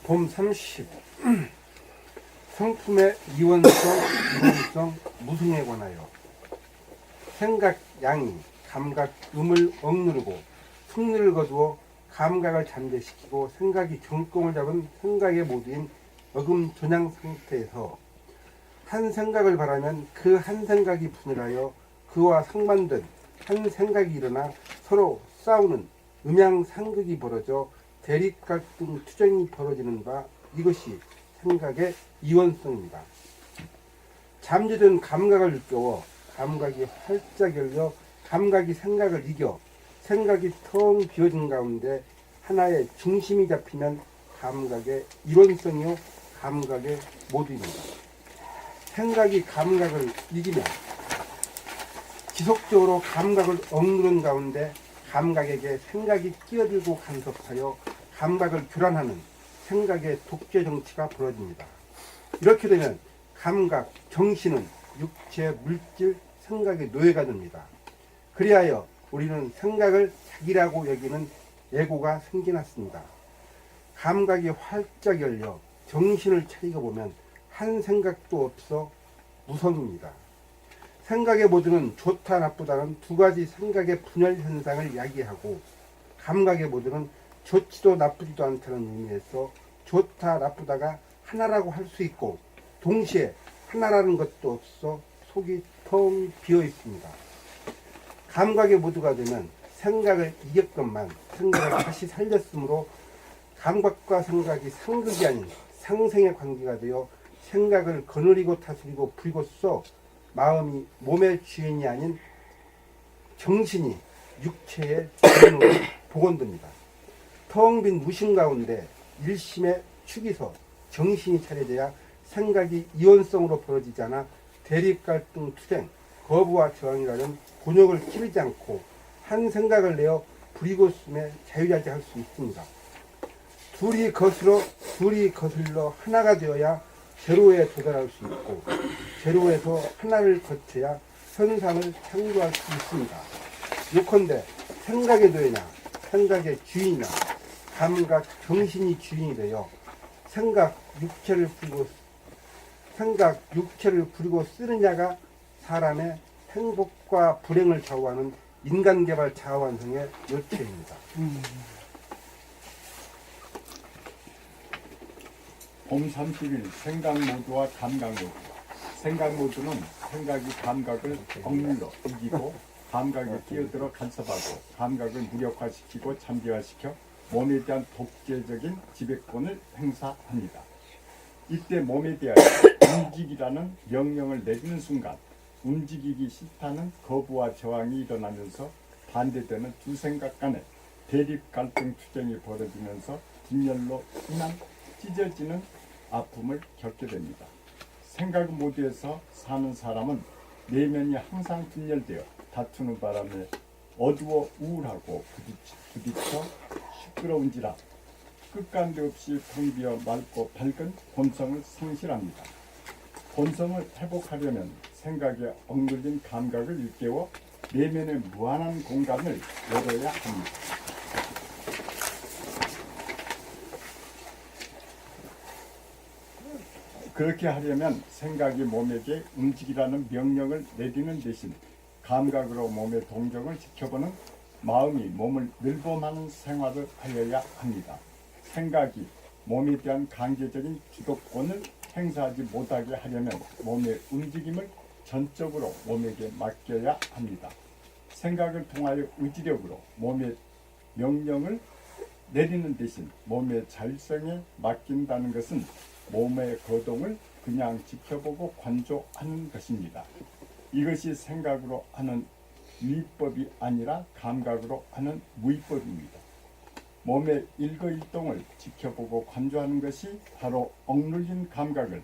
봄 30. 성품의 이원성, 이원성, 무승에 관하여 생각 양이 감각 음을 억누르고 승리를 거두어 감각을 잠재시키고 생각이 정공을 잡은 생각의 모두인 어금 존양 상태에서 한 생각을 바라면 그 한 생각이 분열하여 그와 상반된 한 생각이 일어나 서로 싸우는 음양상극이 벌어져 대립갈등 투쟁이 벌어지는 바, 이것이 생각의 이원성입니다. 잠재된 감각을 일깨워 감각이 활짝 열려 감각이 생각을 이겨 생각이 텅 비어진 가운데 하나의 중심이 잡히면 감각의 이론성이요 감각의 모두입니다. 생각이 감각을 이기면 지속적으로 감각을 억누른 가운데 감각에게 생각이 끼어들고 간섭하여 감각을 교란하는 생각의 독재 정치가 벌어집니다. 이렇게 되면 감각, 정신은 육체, 물질, 생각의 노예가 됩니다. 그리하여 우리는 생각을 자기라고 여기는 에고가 생겨났습니다. 감각이 활짝 열려 정신을 차리고 보면 한 생각도 없어 무성입니다. 생각의 모두는 좋다 나쁘다는 두 가지 생각의 분열 현상을 야기하고 감각의 모두는 좋지도 나쁘지도 않다는 의미에서 좋다 나쁘다가 하나라고 할 수 있고 동시에 하나라는 것도 없어 속이 텅 비어 있습니다. 감각의 모두가 되면 생각을 이겼건만 생각을 다시 살렸으므로 감각과 생각이 상극이 아닌 상생의 관계가 되어 생각을 거느리고 다스리고 부리고써 마음이 몸의 주인이 아닌 정신이 육체의 주인으로 복원됩니다. 텅 빈 무심 가운데 일심의 축이 서 정신이 차려져야 생각이 이원성으로 벌어지지 않아 대립 갈등 투쟁, 거부와 저항이라는 곤욕을 치르지 않고 한 생각을 내어 부리고 숨에 자유자재 할 수 있습니다. 둘이 거슬러 하나가 되어야 제로에 도달할 수 있고 제로에서 하나를 거쳐야 현상을 창조할 수 있습니다. 요컨대 생각의 노예나 생각의 주인이나 감각 정신이 주인이 되어 생각 육체를 부리고 쓰느냐가 사람의 행복과 불행을 좌우하는 인간개발 자아완성의 요체입니다. 봄 30일 생각 모두와 감각 모두. 생각 모두는 생각이 감각을 억눌러 이기고 감각에 끼어들어 간섭하고 감각을 무력화시키고 잠재화시켜 몸에 대한 독재적인 지배권을 행사합니다. 이때 몸에 대하여 움직이라는 명령을 내리는 순간 움직이기 싫다는 거부와 저항이 일어나면서 반대되는 두 생각 간의 대립 갈등 투쟁이 벌어지면서 분열로 인한 찢어지는 아픔을 겪게 됩니다. 생각 모두에서 사는 사람은 내면이 항상 분열되어 다투는 바람에 어두워 우울하고 부딪혀 시끄러운지라 끝간데 없이 텅 비어 맑고 밝은 본성을 상실합니다. 본성을 회복하려면 생각에 억눌린 감각을 일깨워 내면의 무한한 공간을 열어야 합니다. 그렇게 하려면 생각이 몸에게 움직이라는 명령을 내리는 대신 감각으로 몸의 동정을 지켜보는 마음이 몸을 늘봄하는 생활을 하여야 합니다. 생각이 몸에 대한 강제적인 주도권을 행사하지 못하게 하려면 몸의 움직임을 전적으로 몸에게 맡겨야 합니다. 생각을 통하여 의지력으로 몸의 명령을 내리는 대신 몸의 자율성에 맡긴다는 것은 몸의 거동을 그냥 지켜보고 관조하는 것입니다. 이것이 생각으로 하는 위법이 아니라 감각으로 하는 무위법입니다. 몸의 일거일동을 지켜보고 관조하는 것이 바로 억눌린 감각을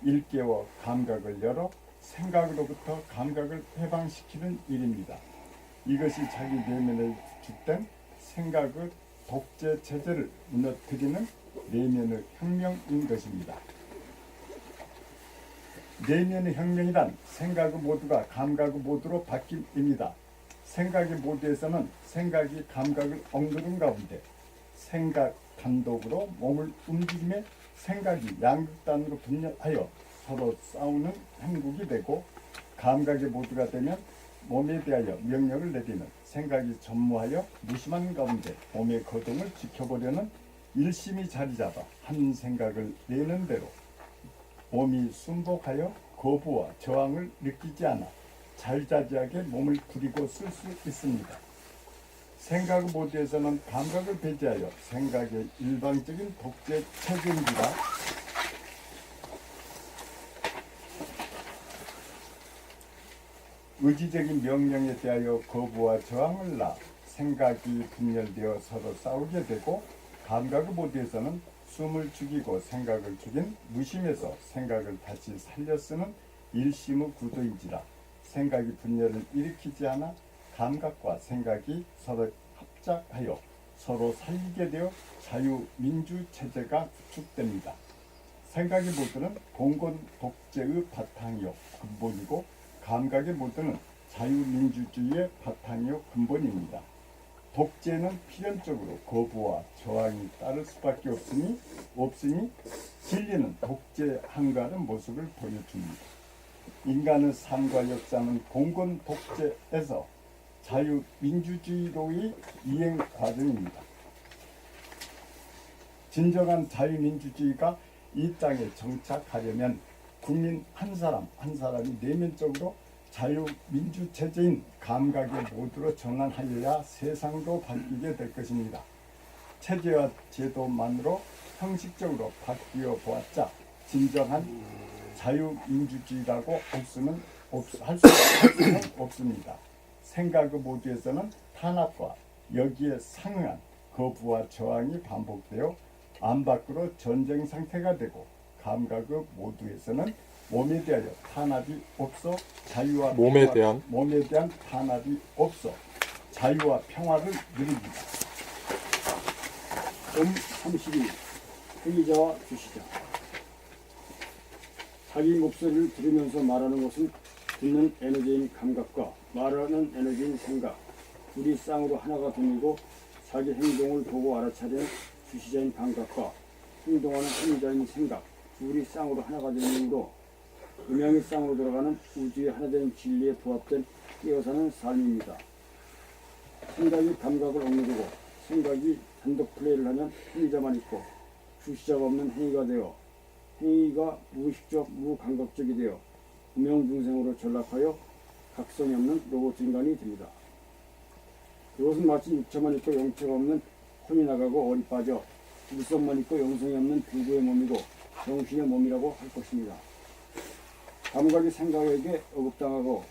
일깨워 감각을 열어 생각으로부터 감각을 해방시키는 일입니다. 이것이 자기 내면에 주된 생각의 독재 체제를 무너뜨리는 내면의 혁명인 것입니다. 내면의 혁명이란 생각의 모두가 감각의 모두로 바뀜입니다. 생각의 모두에서는 생각이 감각을 억누른 가운데 생각 단독으로 몸을 움직임에 생각이 양극단으로 분열하여 서로 싸우는 행국이 되고, 감각의 모두가 되면 몸에 대하여 명령을 내리는 생각이 전무하여 무심한 가운데 몸의 거동을 지켜보려는 일심이 자리잡아 한 생각을 내는 대로 몸이 순복하여 거부와 저항을 느끼지 않아 자유자재하게 몸을 부리고 쓸 수 있습니다. 생각 모드에서는 감각을 배제하여 생각의 일방적인 독재 체제인지라 의지적인 명령에 대하여 거부와 저항을 낳아 생각이 분열되어 서로 싸우게 되고, 감각의 모드에서는 숨을 죽이고 생각을 죽인 무심에서 생각을 다시 살려 쓰는 일심의 구도인지라 생각이 분열을 일으키지 않아 감각과 생각이 서로 합작하여 서로 살리게 되어 자유민주체제가 구축됩니다. 생각의 모두는 공건 독재의 바탕이요 근본이고, 감각의 모두는 자유민주주의의 바탕이요 근본입니다. 독재는 필연적으로 거부와 저항이 따를 수밖에 없으니 진리는 독재한가는 모습을 보여줍니다. 인간의 삶과 역사는 공건 독재에서 자유민주주의로의 이행 과정입니다. 진정한 자유민주주의가 이 땅에 정착하려면 국민 한 사람 한 사람이 내면적으로 자유민주체제인 감각의 모두로 전환하여야 세상도 바뀌게 될 것입니다. 체제와 제도만으로 형식적으로 바뀌어 보았자 진정한 자유민주주의라고 할 수는 없습니다. 생각의 모두에서는 탄압과 여기에 상응한 거부와 저항이 반복되어 안팎으로 전쟁 상태가 되고, 감각의 모두에서는 몸에 대하여 탄압이 없어 자유와 몸에 대한 탄압이 없어 자유와 평화를 누립니다. 32. 행위자와 주시자. 자기 목소리를 들으면서 말하는 것은 듣는 에너지인 감각과 말하는 에너지인 생각, 둘이 쌍으로 하나가 되고, 자기 행동을 보고 알아차리는 주시자인 감각과 행동하는 행위자인 생각, 둘이 쌍으로 하나가 되는 이유로 음양이 쌍으로 들어가는 우주의 하나된 진리에 부합된 깨어사는 삶입니다. 생각이 감각을 억누르고 생각이 단독 플레이를 하면 행위자만 있고, 주시자가 없는 행위가 되어 행위가 무의식적 무감각적이 되어 음영중생으로 전락하여 각성이 없는 로봇 인간이 됩니다. 그것은 마치 육체만 있고 영체가 없는 혼이 나가고 얼이 빠져 물성만 있고 영성이 없는 두부의 몸이고 정신의 몸이라고 할 것입니다. 감각이 생각에게 억압당하고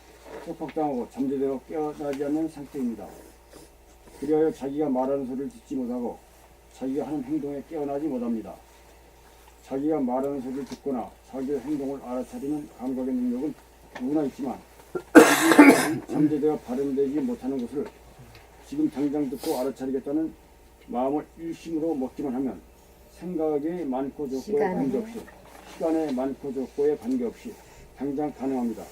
속박당하고 잠재되어 깨어나지 않는 상태입니다. 그리하여 자기가 말하는 소리를 듣지 못하고 자기가 하는 행동에 깨어나지 못합니다. 자기가 말하는 소리를 듣거나 자기의 행동을 알아차리는 감각의 능력은 누구나 있지만 잠재되어 발현되지 못하는 것을 지금 당장 듣고 알아차리겠다는 마음을 일심으로 먹기만 하면 생각에 많고 적고에 관계없이, 시간에 많고 적고에 관계없이 당장 가능합니다.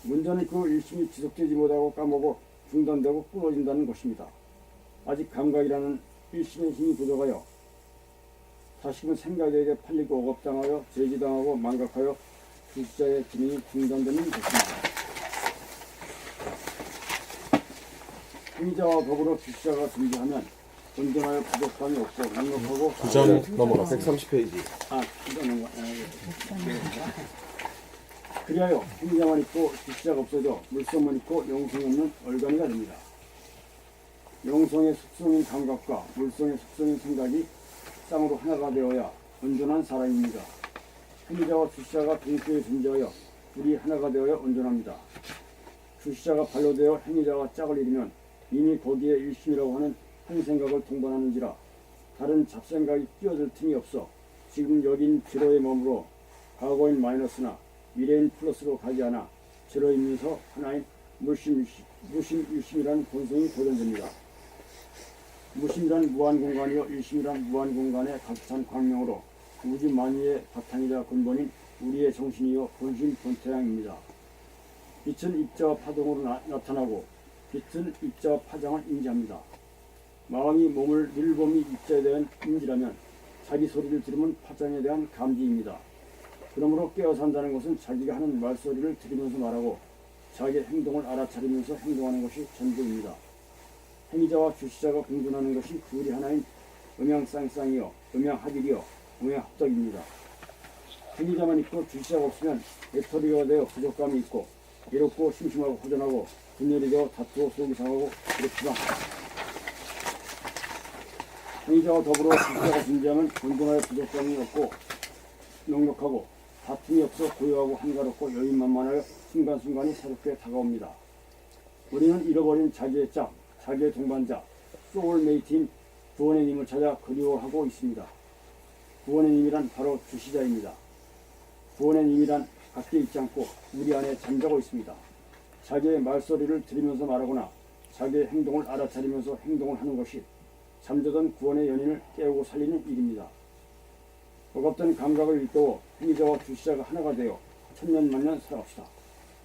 문제는 그 일심이 지속되지 못하고 까먹고 중단되고 끊어진다는 것입니다. 아직 감각이라는 일심의 힘이 부족하여 다시금 생각에게 팔리고 억압당하여 제지당하고 망각하여 주시자의 기능이 중단되는 것입니다. 행위자와 더불어 주시자가 존재하면 존재하여 부족함이 없고 넉넉하고 2장 넘어갔습니다. 130페이지. 그리하여 행위자만 있고 주시자가 없어져 물성만 있고 영성이 없는 얼간이가 됩니다. 영성의 속성인 감각과 물성의 속성인 생각이 쌍으로 하나가 되어야 온전한 사람입니다. 행위자와 주시자가 동시에 존재하여 둘이 하나가 되어야 온전합니다. 주시자가 발로 되어 행위자와 짝을 이루면 이미 거기에 일심이라고 하는 한 생각을 동반하는지라 다른 잡생각이 끼어들 틈이 없어 지금 여긴 제로에 머물러 과거인 마이너스나 미래인 플러스로 가지 않아 제로이면서 하나인 무심일심이라는 본성이 도전됩니다. 무심이란 무한공간이요 일심이란 무한공간에 가득 찬 광명으로 우주 만유의 바탕이자 근본인 우리의 정신이요 본심 본태양입니다. 빛은 입자와 파동으로 나타나고 빛은 입자와 파장을 인지합니다. 마음이 몸을 늘봄이 입자에 대한 인지라면 자기 소리를 들으면 파장에 대한 감지입니다. 그러므로 깨어 산다는 것은 자기가 하는 말소리를 들으면서 말하고 자기의 행동을 알아차리면서 행동하는 것이 전부입니다. 행위자와 주시자가 공존하는 것이 둘이 하나인 음양쌍쌍이요 음양합일이요 음양합덕입니다. 행위자만 있고 주시자가 없으면 배터리가 되어 부족감이 있고 외롭고 심심하고 허전하고 분열이 되어 다투고 속이 상하고 그렇지만 행위자와 더불어 주시자가 존재하면 건전하여 부족감이 없고 넉넉하고 다툼이 없어 고요하고 한가롭고 여유만만하여 순간순간이 새롭게 다가옵니다. 우리는 잃어버린 자기의 짝, 자기의 동반자, 소울메이트인 구원의 님을 찾아 그리워하고 있습니다. 구원의 님이란 바로 주시자입니다. 구원의 님이란 밖에 있지 않고 우리 안에 잠자고 있습니다. 자기의 말소리를 들으면서 말하거나 자기의 행동을 알아차리면서 행동을 하는 것이 잠자던 구원의 연인을 깨우고 살리는 일입니다. 억압된 감각을 일깨워 행위자와 주시자가 하나가 되어 천년만년 살아갑시다.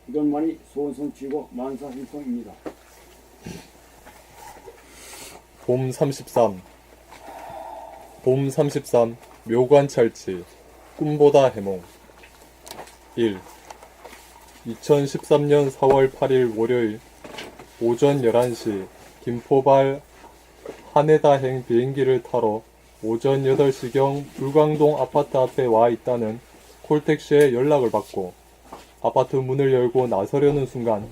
이것만이 소원성취고 만사hil성입니다. 봄 33 묘관찰치 꿈보다 해몽 1. 2013년 4월 8일 월요일 오전 11시 김포발 하네다행 비행기를 타러 오전 8시경 불광동 아파트 앞에 와 있다는 콜택시에 연락을 받고 아파트 문을 열고 나서려는 순간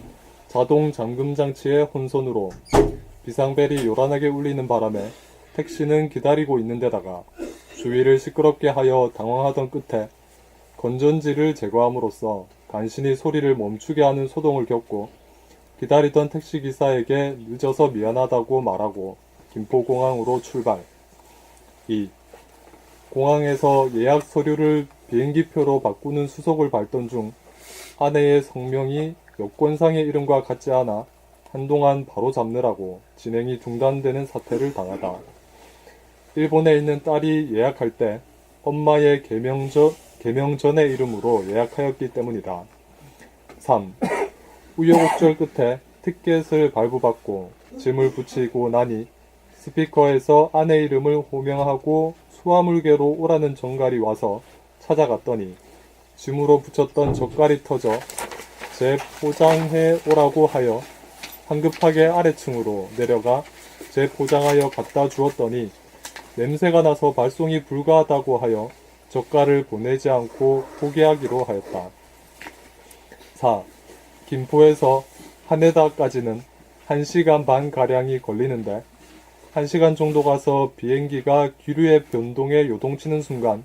자동 잠금 장치의 혼선으로 비상벨이 요란하게 울리는 바람에 택시는 기다리고 있는 데다가 주위를 시끄럽게 하여 당황하던 끝에 건전지를 제거함으로써 간신히 소리를 멈추게 하는 소동을 겪고 기다리던 택시기사에게 늦어서 미안하다고 말하고 김포공항으로 출발. 2. 공항에서 예약 서류를 비행기표로 바꾸는 수속을 밟던 중 아내의 성명이 여권상의 이름과 같지 않아 한동안 바로 잡느라고 진행이 중단되는 사태를 당하다. 일본에 있는 딸이 예약할 때 엄마의 개명전의 이름으로 예약하였기 때문이다. 3. 우여곡절 끝에 티켓을 발부받고 짐을 붙이고 나니 스피커에서 아내 이름을 호명하고 수화물계로 오라는 전갈이 와서 찾아갔더니 짐으로 붙였던 젓갈이 터져 재포장해 오라고 하여 황급하게 아래층으로 내려가 재포장하여 갖다 주었더니 냄새가 나서 발송이 불가하다고 하여 젓갈을 보내지 않고 포기하기로 하였다. 4. 김포에서 하네다까지는 1시간 반가량이 걸리는데 1시간 정도 가서 비행기가 기류의 변동에 요동치는 순간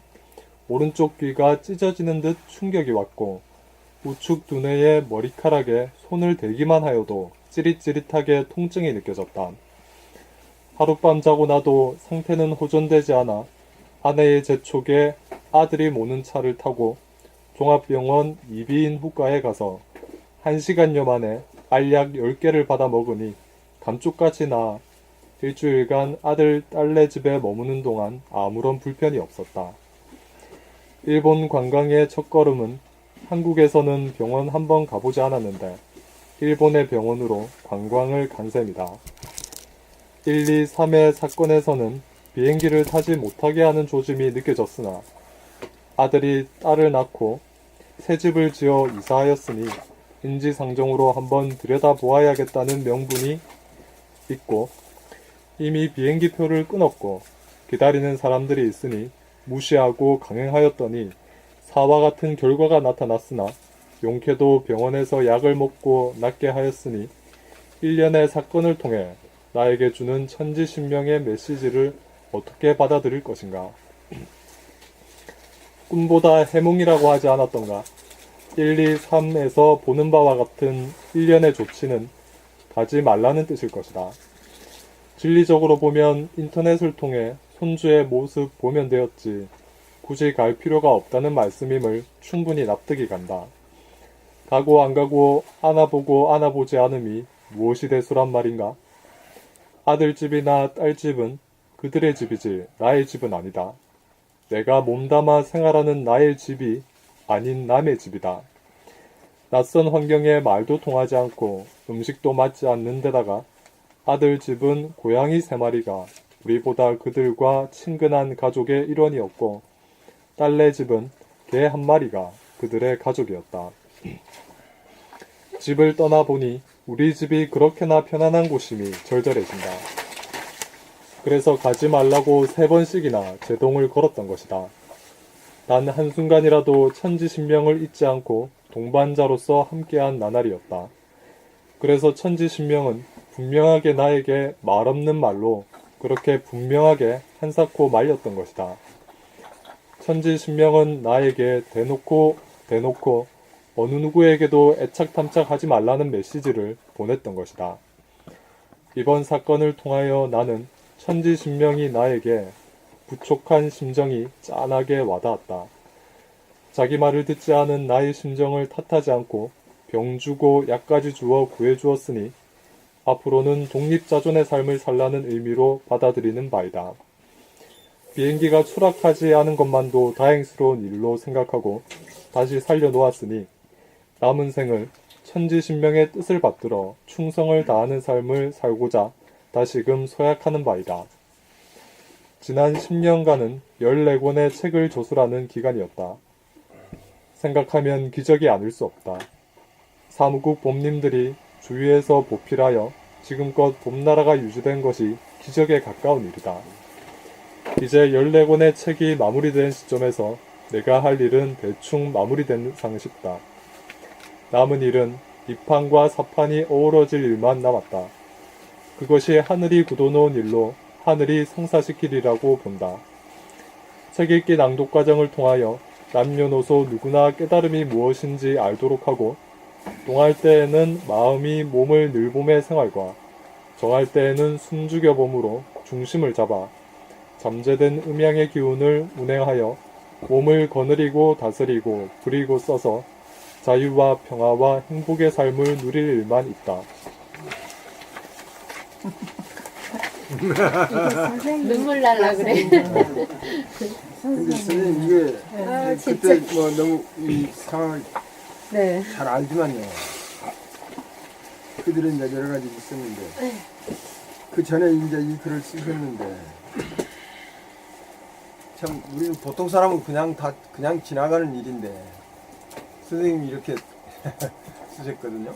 오른쪽 귀가 찢어지는 듯 충격이 왔고 우측 두뇌의 머리카락에 손을 대기만 하여도 찌릿찌릿하게 통증이 느껴졌다. 하룻밤 자고 나도 상태는 호전되지 않아 아내의 재촉에 아들이 모는 차를 타고 종합병원 이비인 후과에 가서 1시간여 만에 알약 10개를 받아 먹으니 감쪽같이 나 일주일간 아들 딸네 집에 머무는 동안 아무런 불편이 없었다. 일본 관광의 첫걸음은 한국에서는 병원 한번 가보지 않았는데 일본의 병원으로 관광을 간 셈이다. 1, 2, 3의 사건에서는 비행기를 타지 못하게 하는 조짐이 느껴졌으나 아들이 딸을 낳고 새 집을 지어 이사하였으니 인지상정으로 한번 들여다보아야겠다는 명분이 있고 이미 비행기표를 끊었고 기다리는 사람들이 있으니 무시하고 강행하였더니 사와 같은 결과가 나타났으나 용케도 병원에서 약을 먹고 낫게 하였으니 1년의 사건을 통해 나에게 주는 천지신명의 메시지를 어떻게 받아들일 것인가? 꿈보다 해몽이라고 하지 않았던가? 1, 2, 3에서 보는 바와 같은 일련의 조치는 가지 말라는 뜻일 것이다. 진리적으로 보면 인터넷을 통해 손주의 모습 보면 되었지 굳이 갈 필요가 없다는 말씀임을 충분히 납득이 간다. 가고 안 가고 안아보고 안아보지 않음이 무엇이 대수란 말인가? 아들 집이나 딸 집은 그들의 집이지 나의 집은 아니다. 내가 몸담아 생활하는 나의 집이 아닌 남의 집이다. 낯선 환경에 말도 통하지 않고 음식도 맞지 않는 데다가 아들 집은 고양이 3마리가 우리보다 그들과 친근한 가족의 일원이었고 딸네 집은 개 1마리가 그들의 가족이었다. 집을 떠나보니 우리 집이 그렇게나 편안한 곳임이 절절해진다. 그래서 가지 말라고 3번씩이나 제동을 걸었던 것이다. 단 한순간이라도 천지신명을 잊지 않고 동반자로서 함께한 나날이었다. 그래서 천지신명은 분명하게 나에게 말없는 말로 그렇게 분명하게 한사코 말렸던 것이다. 천지신명은 나에게 대놓고 어느 누구에게도 애착탐착하지 말라는 메시지를 보냈던 것이다. 이번 사건을 통하여 나는 천지신명이 나에게 부족한 심정이 짠하게 와닿았다. 자기 말을 듣지 않은 나의 심정을 탓하지 않고 병 주고 약까지 주어 구해주었으니 앞으로는 독립자존의 삶을 살라는 의미로 받아들이는 바이다. 비행기가 추락하지 않은 것만도 다행스러운 일로 생각하고 다시 살려놓았으니 남은 생을 천지신명의 뜻을 받들어 충성을 다하는 삶을 살고자 다시금 소약하는 바이다. 지난 10년간은 14권의 책을 조술하는 기간이었다. 생각하면 기적이 아닐 수 없다. 사무국 봄님들이 주위에서 보필하여 지금껏 봄나라가 유지된 것이 기적에 가까운 일이다. 이제 14권의 책이 마무리된 시점에서 내가 할 일은 대충 마무리된 상식다. 남은 일은 입판과 사판이 어우러질 일만 남았다. 그것이 하늘이 굳어놓은 일로 하늘이 성사시키리라고 본다. 책 읽기 낭독 과정을 통하여 남녀노소 누구나 깨달음이 무엇인지 알도록 하고 동할 때에는 마음이 몸을 늘봄의 생활과 정할 때에는 숨죽여 봄으로 중심을 잡아 잠재된 음양의 기운을 운행하여 몸을 거느리고 다스리고 부리고 써서 자유와 평화와 행복의 삶을 누릴 일만 있다. 눈물 날라 그래. 근데 선생님 이게 그때 뭐 너무 이 상황을 네. 잘 알지만요. 그들은 이제 여러 가지 있었는데 그 전에 이제 이 글을 쓰셨는데 참 우리는 보통 사람은 그냥 지나가는 일인데 선생님이 이렇게 쓰셨거든요.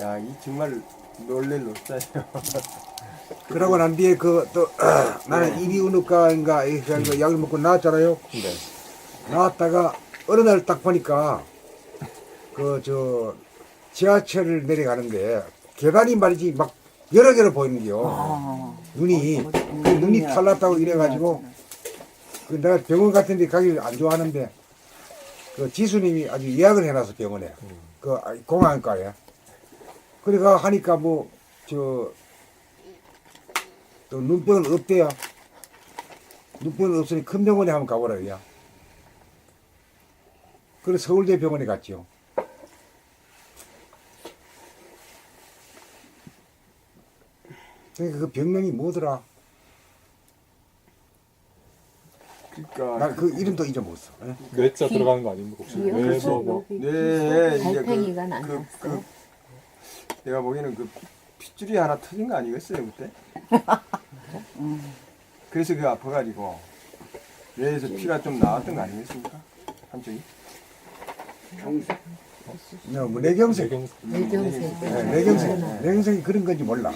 야, 이 정말 놀랄 노자예요. 그러고 난 뒤에 나는 이비인후과인가 해가지고 약을 먹고 나왔잖아요. 네. 나왔다가 어느 날 딱 보니까 지하철을 내려가는데 계단이 말이지 막 여러 개로 보이는겨. 눈이 탈났다고 이래가지고 내가 병원 같은 데 가기를 안 좋아하는데 지수님이 아주 예약을 해놔서 병원에 공항과에 그래가 하니까 또 눈병은 없대요. 눈병은 없으니 큰 병원에 한번 가보라고요. 그래서 서울대 병원에 갔죠. 그러니까 그 병명이 뭐더라? 그러니까 나 그 이름도 잊어먹었어. 뇌자 들어가는 거 아닙니까 혹시? 네, 이제 달팽이가 나왔어요. 내가 보기에는 그 핏줄이 하나 터진 거 아니겠어요 그때? 그래서 그 아파가지고 뇌에서 피가 좀 나왔던 거 아니겠습니까? 한쪽이? 뇌경색. 뇌경색. 뇌경색이 그런 건지 몰라.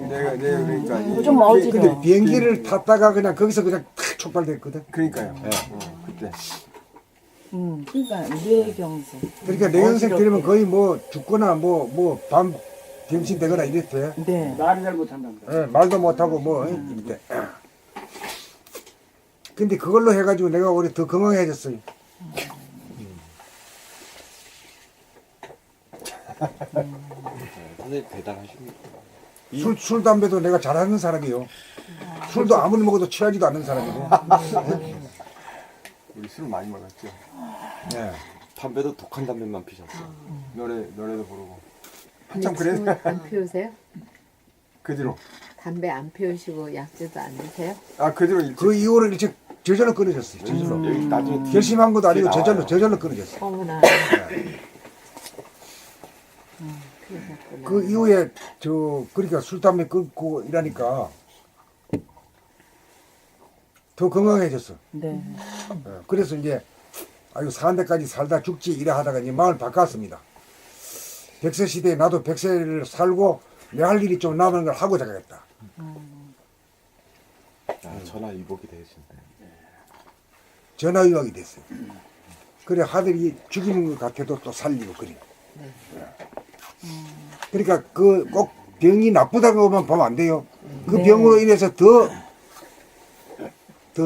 내가 그러니까 좀 어지러워. 근데 비행기를 탔다가 그냥 거기서 그냥 탁 촉발됐거든. 그러니까요. 그때. 그러니까 뇌경색. 그러니까 뇌경색 들으면 거의 뭐 죽거나 밤 병신되거나 이랬대. 네. 말을 잘 못한답니다. 예, 말도 못하고 뭐 이랬대. 근데 그걸로 해가지고 내가 오히려 더 건강해졌어요. 선생님 대단하십니다. 술, 담배도 내가 잘하는 사람이요. 술도 아무리 먹어도 취하지도 않는 사람이고. 우리 술 많이 먹었죠. 예. 담배도 독한 담배만 피셨어. 노래도 부르고. 근데 한참 그래. 지금은 안 피우세요? 그 뒤로. 담배 안 피우시고 약주도 안 드세요? 아, 그 뒤로 그 이후로 이제 저절로 끊어졌어요. 저절로. 여기 나중에 결심한 것도 아니고 뒤에 나와요. 저절로 끊어졌어요. 어머나. 그러셨구나. 그 이후에 그러니까 술 담배 끊고 이러니까 더 건강해졌어. 네. 그래서 이제 아유 사한 데까지 살다 죽지 이래 하다가 이제 마음을 바꿨습니다. 100세 시대에 나도 100세를 살고 내 할 일이 좀 남은 걸 하고 자겠다. 전화 위복이 되시네. 전화위복이 됐어요. 그래 하들이 죽이는 것 같아도 또 살리고 그래. 그러니까 그 꼭 병이 나쁘다고만 보면 안 돼요. 그 병으로 인해서 더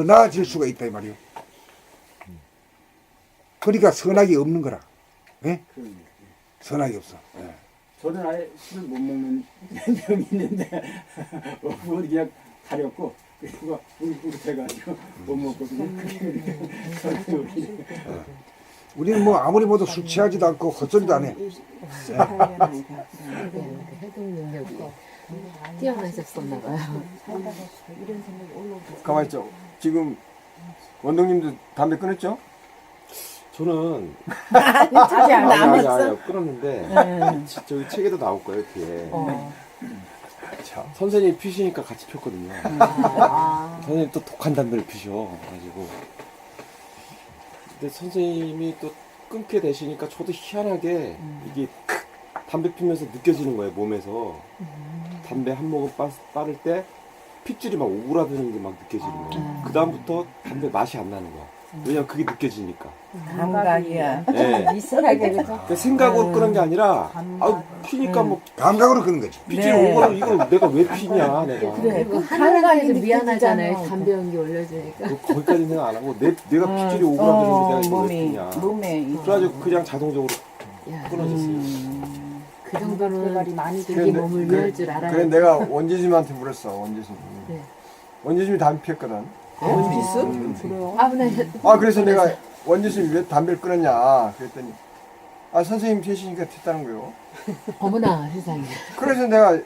나아질 수가 있다 이 말이요. 그러니까 선악이 없는 거라. 예? 선악이 없어. 예. 저는 아예 술을 못 먹는 병이 있는데 그건 그냥 가렸고 그리고 울긋해가지고 못 먹거든요. 우리는 뭐 아무리 봐도 술 취하지도 않고 헛소리도 안 해. 해독 능력이 뛰어나셨었나 봐요. 가만히 있죠. 지금 원동님도 담배 끊었죠? 저는 아직 안 남았어. 아니, 끊었는데 저기 책에도 나올 거예요 뒤에. 선생님이 피시니까 같이 폈거든요. 선생님 또 독한 담배를 피셔 가지고. 근데 선생님이 또 끊게 되시니까 저도 희한하게 이게 담배 피면서 느껴지는 거예요 몸에서. 담배 한 모금 빠를 때 핏줄이 막 오그라드는 게 막 느껴지는 거예요. 그 다음부터 담배 맛이 안 나는 거야. 왜냐면 그게 느껴지니까. 감각이야. 네. 이상하게 그러니까 생각으로 끄는 게 아니라 피니까 뭐 감각으로 끄는 거지. 핏줄이 오그라도 이거 내가 왜 피냐 내가. 그래. 그 하늘에도 미안하잖아요. 담배 연기 올려주니까. 거기까지 생각 안 하고 내가 핏줄이 오그라드는 게 내가 이거 왜 피냐. 몸에 그래가지고 그냥 자동적으로 야, 끊어졌어요. 그 정도는 말이 많이 자기 몸을 위할 줄 알아야 그래 내가 원지심한테 물었어. 원지심. 네. 원지심이 담배 피웠거든. 원지수? 아무나 아 그래서 내가 원지심이 왜 담배를 끊었냐 그랬더니 아 선생님 계시니까 됐다는 거요. 어머나 세상에. 그래서 내가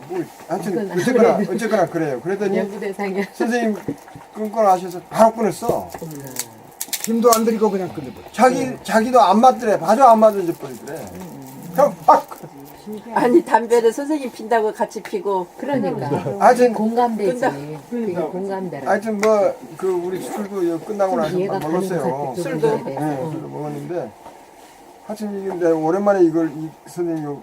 뭐 하여튼 어쨌거나 그래요. 그랬더니 연구 대상이야. 선생님 끊고 나셔서 바로 끊었어. 힘도 안 들이고 그냥 끊어버려. 자기도 안 맞더래. 봐도 안 맞은 버리더래. 그럼 팍. 아니 담배를 선생님 핀다고 같이 피고 그러니까. 하여튼 공감되지. 그게 공감되라. 하여튼 뭐 그 우리 술도 이거 끝나고 나서 이해가 가는 먹었어요. 것 같아, 술도 네. 술도 먹었는데 하여튼 이게 내가 오랜만에 이걸 선생님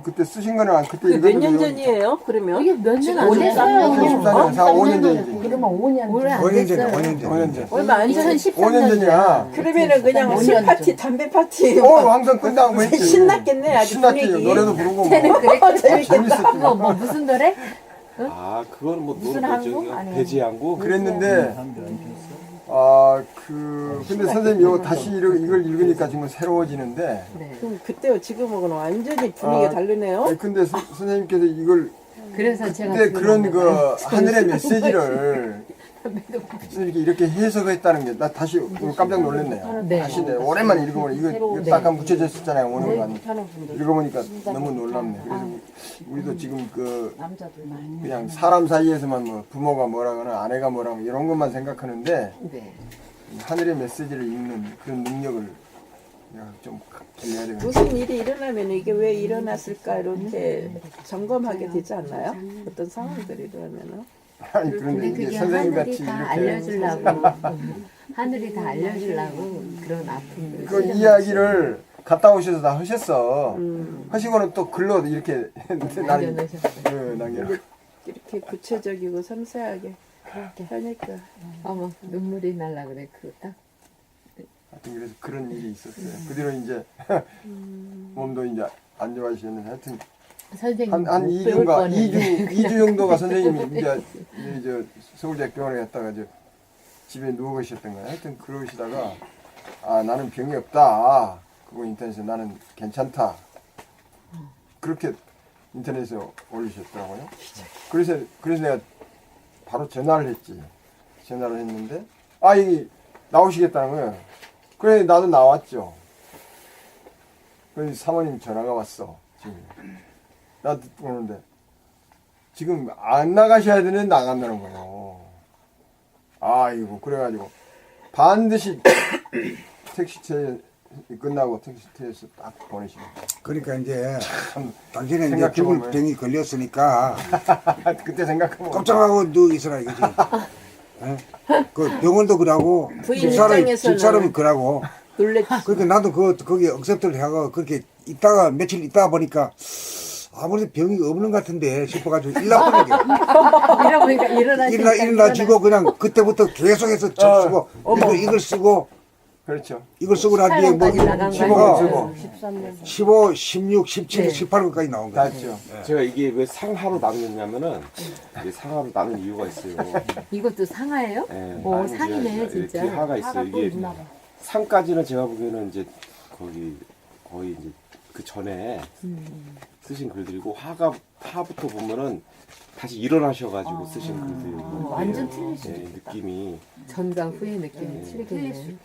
그때 쓰신 거는 그때 몇 년 전이에요? 그러면? 이게 몇 년 안 오래 됐어요. 14년, 5년 전이지. 그러면 5년 올해 안 5년 전이야. 됐어요. 5년 전. 5년 전. 얼마 안 전. 5년 전이야. 그러면은 그냥 술 파티, 담배 파티 항상 끝나고 뭐 했지. 신났겠네 아주 신났지. 분위기. 노래도 부르고 뭐. 쟤는 그래? 재밌었지. 그거 뭐 무슨 노래? 아 그거는 뭐 무슨 노래 항구? 저기 아니. 배지항구. 그랬는데 근데 선생님 이거 다시 이걸 읽으니까 지금 새로워지는데 네. 그럼 그때요 지금하고는 완전히 분위기가 다르네요. 근데 선생님께서 이걸 그래서 제가 그때 그런 그 들어봤나 봐요. 하늘의 메시지를 이렇게 해석했다는 게 나 다시 오늘 깜짝 놀랐네요. 네. 다시 오랜만에 읽어보니 이거 딱 한 묻혀졌었잖아요. 오늘만 읽어보니까 너무 놀랍네. 그래서 우리도 지금 그냥 사람 사이에서만 뭐 부모가 뭐라거나 아내가 뭐라고 이런 것만 생각하는데 네. 하늘의 메시지를 읽는 그런 능력을 내가 좀 길러야 되겠네. 무슨 일이 일어나면 이게 왜 일어났을까 이렇게 점검하게 되지 않나요? 어떤 상황들이 일어나면은. 아니 근데 그런데 이게 그게 선생님 하늘이 같이 다 이렇게 알려주려고 하늘이 다 알려주려고 그런 아픔을 그 이야기를 갔다 오셔서 다 하셨어. 하시고는 또 글로 이렇게 남겨놓으셨어요. 남겨. 이렇게 구체적이고 섬세하게 하니까. 어머 눈물이 날라 그래 그거 딱. 하여튼 그래서 그런 일이 있었어요. 그 뒤로 이제 몸도 이제 안 좋아지셨는데 하여튼 선생님 한 못 2주인가 배울 뻔했네. 2주 정도가 선생님이 이제 저 서울대학병원에 갔다가 이제 집에 누워 계셨던 거예요. 하여튼 그러시다가 아 나는 병이 없다. 그거 인터넷에 나는 괜찮다. 그렇게 인터넷에 올리셨더라고요. 그래서 내가 바로 전화를 했지. 전화를 했는데 아 이게 나오시겠다는 거예요. 그래 나도 나왔죠. 그래서 사모님 전화가 왔어. 지금 나 듣고 오는데 지금 안 나가셔야 되는데 나간다는 거예요. 아이고 그래가지고 반드시 택시체 끝나고 택시체에서 딱 보내시고. 그러니까 이제 당신은 이제 생각해보면. 죽을 병이 걸렸으니까 그때 생각하면 깜짝하고 누워 있으라 이거지. 예? 그 병원도 그러고 부인 집사람은 입장에서는 그러고. 놀랬지. 그러니까 나도 거기 억셉트를 하고 그렇게 있다가 며칠 있다가 보니까 아무래도 병이 없는 것 같은데 싶어가지고 일나버리게. 이러니까 일어나지고 그냥 그때부터 계속해서 책 쓰고 이걸 쓰고 그렇죠. 이걸 쓰고 난 뒤에 뭐 13년 15, 16, 17, 네. 18까지 나온 거예요. 맞죠. 제가 이게 왜 상하로 나누냐면은 이게 상하로 나눈 이유가 있어요. 이것도 상하예요? 예, 오, 나는 상이네, 이제 진짜. 이렇게 하가 있어요. 이게 상까지는 제가 보기에는 이제 거의 이제 그 전에 쓰신 글들이고 하부터 보면은 다시 일어나셔가지고 쓰신 글들이고 완전 틀리시네. 느낌이 전과 후의 느낌이 틀리겠네.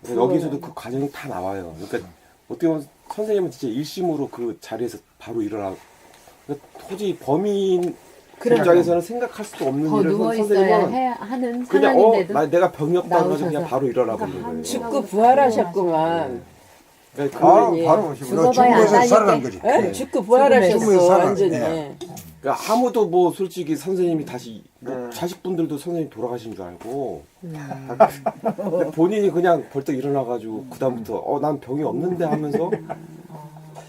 여기서도 그 과정이 다 나와요. 그러니까 어떻게 보면 선생님은 진짜 일심으로 그 자리에서 바로 일어나. 그러니까 도저히 범인 입장에서는 생각할 수도 없는 더 일을 누워 있어야 선생님은 하는 그냥 상황인데도 내가 병이 없다는 거죠. 그냥 나오셔서. 바로 일어나 버린 거예요. 죽고 부활하셨구만. 그러니까 바로 오시고. 죽어봐야 안 죽어서 살아난 나니까. 거지. 예? 죽고 부활하셨어 죽음에서 살아. 완전히. 네. 그러니까 아무도 뭐 솔직히 선생님이 다시 뭐 자식분들도 선생님 돌아가신 줄 알고 근데 본인이 그냥 벌떡 일어나가지고 그 다음부터 난 병이 없는데 하면서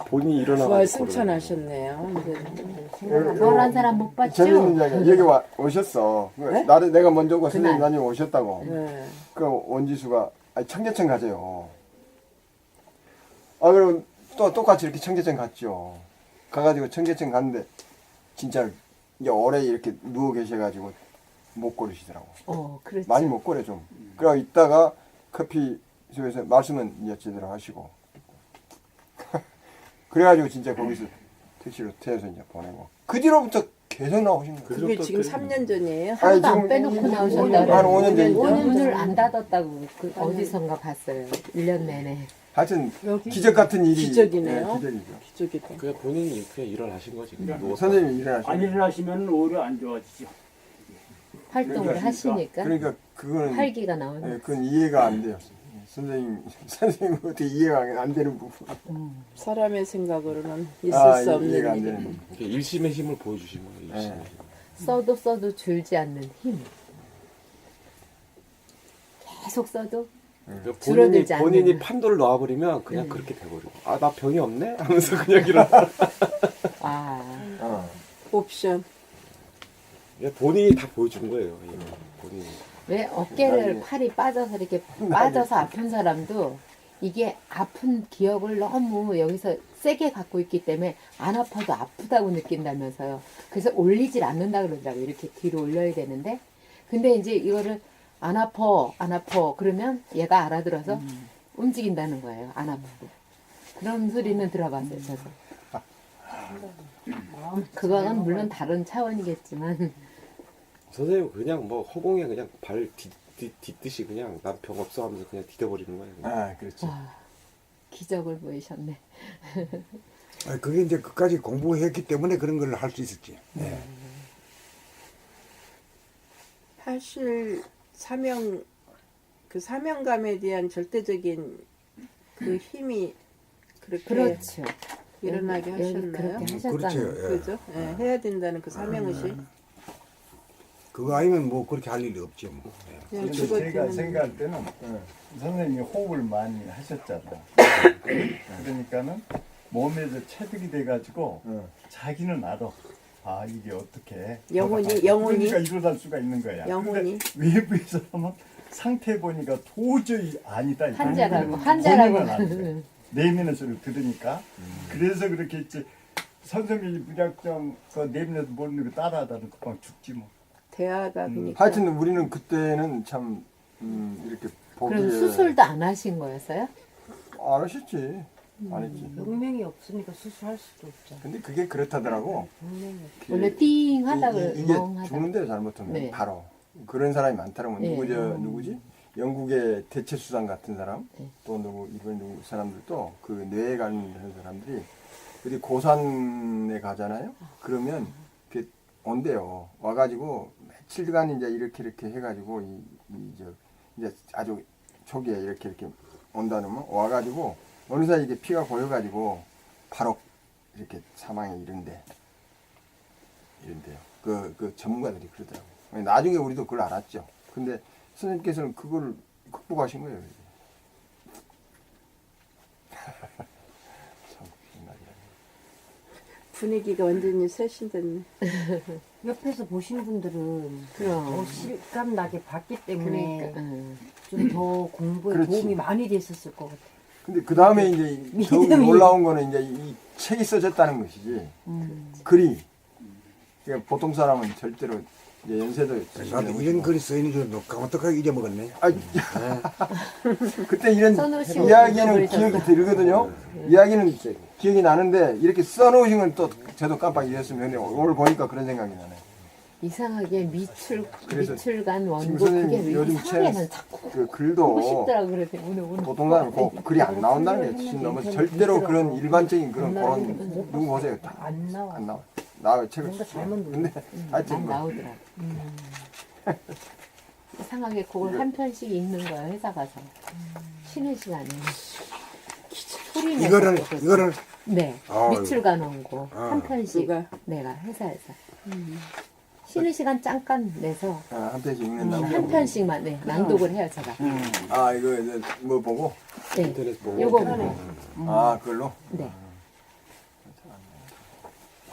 본인이 부활 일어나가지고 승천하셨네요. 완전히. 부활한 사람 못 봤죠? 재밌는 이야기 여기 오셨어. 나를 내가 먼저 오고 선생님 나님 오셨다고. 네. 그 원지수가 청계천 가재요. 아 그럼 또 똑같이 이렇게 청계천 갔죠. 가가지고 청계천 갔는데 진짜 이제 오래 이렇게 누워 계셔가지고 못 걸으시더라고. 그렇지. 많이 못 걸어 좀. 그러고 있다가 커피숍에서 말씀은 이제 제대로 하시고. 그래가지고 진짜 거기서 택시로 태워서 이제 보내고. 그 뒤로부터 계속 나오신 거예요. 그게 지금 3년 전이에요? 하루도 안 빼놓고 나오셨다고. 한 5년 전이죠. 문을 안 닫았다고. 어디선가 봤어요. 1년 내내. 하여튼 기적 같은 일이 기적이네요. 네, 기적이죠. 기적이다. 그냥 본인이 그냥 일어나신 거지. 누워서. 선생님이 일어나시고. 안 일어나시면 오히려 안 좋아지죠. 활동을 하시니까 그러니까 그거는 활기가 나오는. 네, 그건 이해가 안 돼요. 선생님 어떻게 이해가 안 되는 부분. 사람의 생각으로는 있을 수 없는 이해가 안 일이. 되는 부분. 이렇게 일심의 힘을 보여주신 거예요. 일심의 힘. 써도 줄지 않는 힘. 계속 써도 그러니까 줄어들지 않는. 본인이 판도를 놔버리면 그냥 그렇게 돼버리고 나 병이 없네? 하면서 그냥 일어나. 옵션. 본인이 다 보여준 거예요. 본인이. 왜 어깨를 팔이 빠져서 이렇게 빠져서 아픈 사람도 이게 아픈 기억을 너무 여기서 세게 갖고 있기 때문에 안 아파도 아프다고 느낀다면서요. 그래서 올리질 않는다 그러더라고요. 이렇게 뒤로 올려야 되는데. 근데 이제 이거를 안 아파 그러면 얘가 알아들어서 움직인다는 거예요. 안 아프고. 그런 소리는 들어봤어요. 저도. 그거는 물론 다른 차원이겠지만 선생님 그냥 뭐 허공에 그냥 발 딛듯이 그냥 난 병 없어 하면서 그냥 디뎌버리는 거예요. 그냥. 그렇죠. 와, 기적을 보이셨네. 그게 이제 끝까지 공부했기 때문에 그런 걸 할 수 있었지. 네. 사실 그 사명감에 대한 절대적인 그 힘이 그렇게 그렇죠. 일어나게 여기 하셨나요? 그렇게 하셨잖아요. 그렇죠. 예. 그죠? 예, 해야 된다는 그 사명의식. 그거 아니면 뭐 그렇게 할 일이 없죠. 뭐. 네. 그냥 근데 죽어 제가 되는 생각할 때는 선생님이 호흡을 많이 하셨잖아. 그러니까는 몸에서 체득이 돼가지고 자기는 알아. 이게 어떻게 영혼이 그러니까 일어날 수가 있는 거야. 영혼이. 근데 외부에서 하면 상태 보니까 도저히 아니다. 환자라고 본인은 안 돼. 환자라고. 내면의 소리를 들으니까 그래서 그렇게 있지. 선생님이 무작정 그 내면에도 모르는 거 따라하다는 금방 죽지 뭐. 대화가 그러니까 하여튼 우리는 그때는 참 이렇게 보기에 그럼 수술도 안 하신 거였어요? 안 하셨지. 안 했지. 용맹이 없으니까 수술할 수도 없죠. 근데 그게 그렇다더라고. 용맹이 원래 띵 하다가 이게 멍하다. 죽는데요, 잘못하면. 네. 바로. 그런 사람이 많더라고. 네. 누구지? 영국의 대체수상 같은 사람, 네. 또 이번 사람들도 그 뇌에 관련된 사람들이 어디 고산에 가잖아요. 그러면 이렇게 온대요. 와가지고 며칠간 이제 이렇게 해가지고 이제 아주 초기에 이렇게 온다면 와가지고 어느 사이 이게 피가 고여가지고 바로 이렇게 사망에 이른대요. 그 전문가들이 그러더라고요. 나중에 우리도 그걸 알았죠. 근데 선생님께서는 그걸 극복하신 거예요. 참 분위기가 완전히 쇄신됐네. 옆에서 보신 분들은 그럼. 더 실감 나게 봤기 때문에 그러니까. 좀 더 공부에 그렇지. 도움이 많이 됐었을 것 같아요. 근데 그 다음에 이제 더 놀라운 거는 이제 이 책이 써졌다는 것이지. 글이. 그러니까 보통 사람은 절대로 이제 연세도 나도 이런 글이 쓰이는 줄도 까마득하게 잊어먹었네. 아, 그때 이런 써놓으시고 이야기는 그러셨어요. 기억이 들거든요. 이야기는 기억이 나는데 이렇게 써놓으신 건 또 저도 깜빡 잊었으면 오늘 보니까 그런 생각이 나네. 이상하게 그래서 미출간 지금 원고 그게 선생님 왜 요즘 이상하게 책 난 자꾸 그 보고 글도 싶더라고 그래서 오늘 보통 사람 글이 안 나온다는 게 진짜 너무 절대로 그런 일반적인 그런 누구 보세요. 다 안 나와. 안 나와. 나와요 책을. 뭔가 잘못 근데 하여튼 난 뭐 나오더라. 이상하게 그걸 한 편씩 읽는 거야 회사 가서 쉬는 시간에. 소리 내서 이거를 네 아유. 미출간 원고 아. 한 편씩 누가? 내가 회사에서 쉬는 시간 잠깐 내서 한 편씩 읽는다고. 한 편씩만 네 낭독을 해요 제가. 아 이거 이제 뭐 보고 네 인터넷 보고. 요거 보고. 아 그걸로. 네.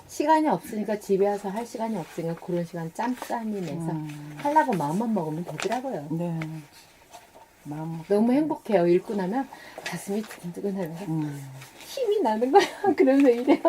시간이 없으니까 집에 와서 할 시간이 없으니까 그런 시간 짬짬이 내서 하려고 마음만 먹으면 되더라고요. 네. 마음 너무 행복해요. 읽고 나면 가슴이 두근두근하면서 힘이 나는 거야. 그러면서 이래요.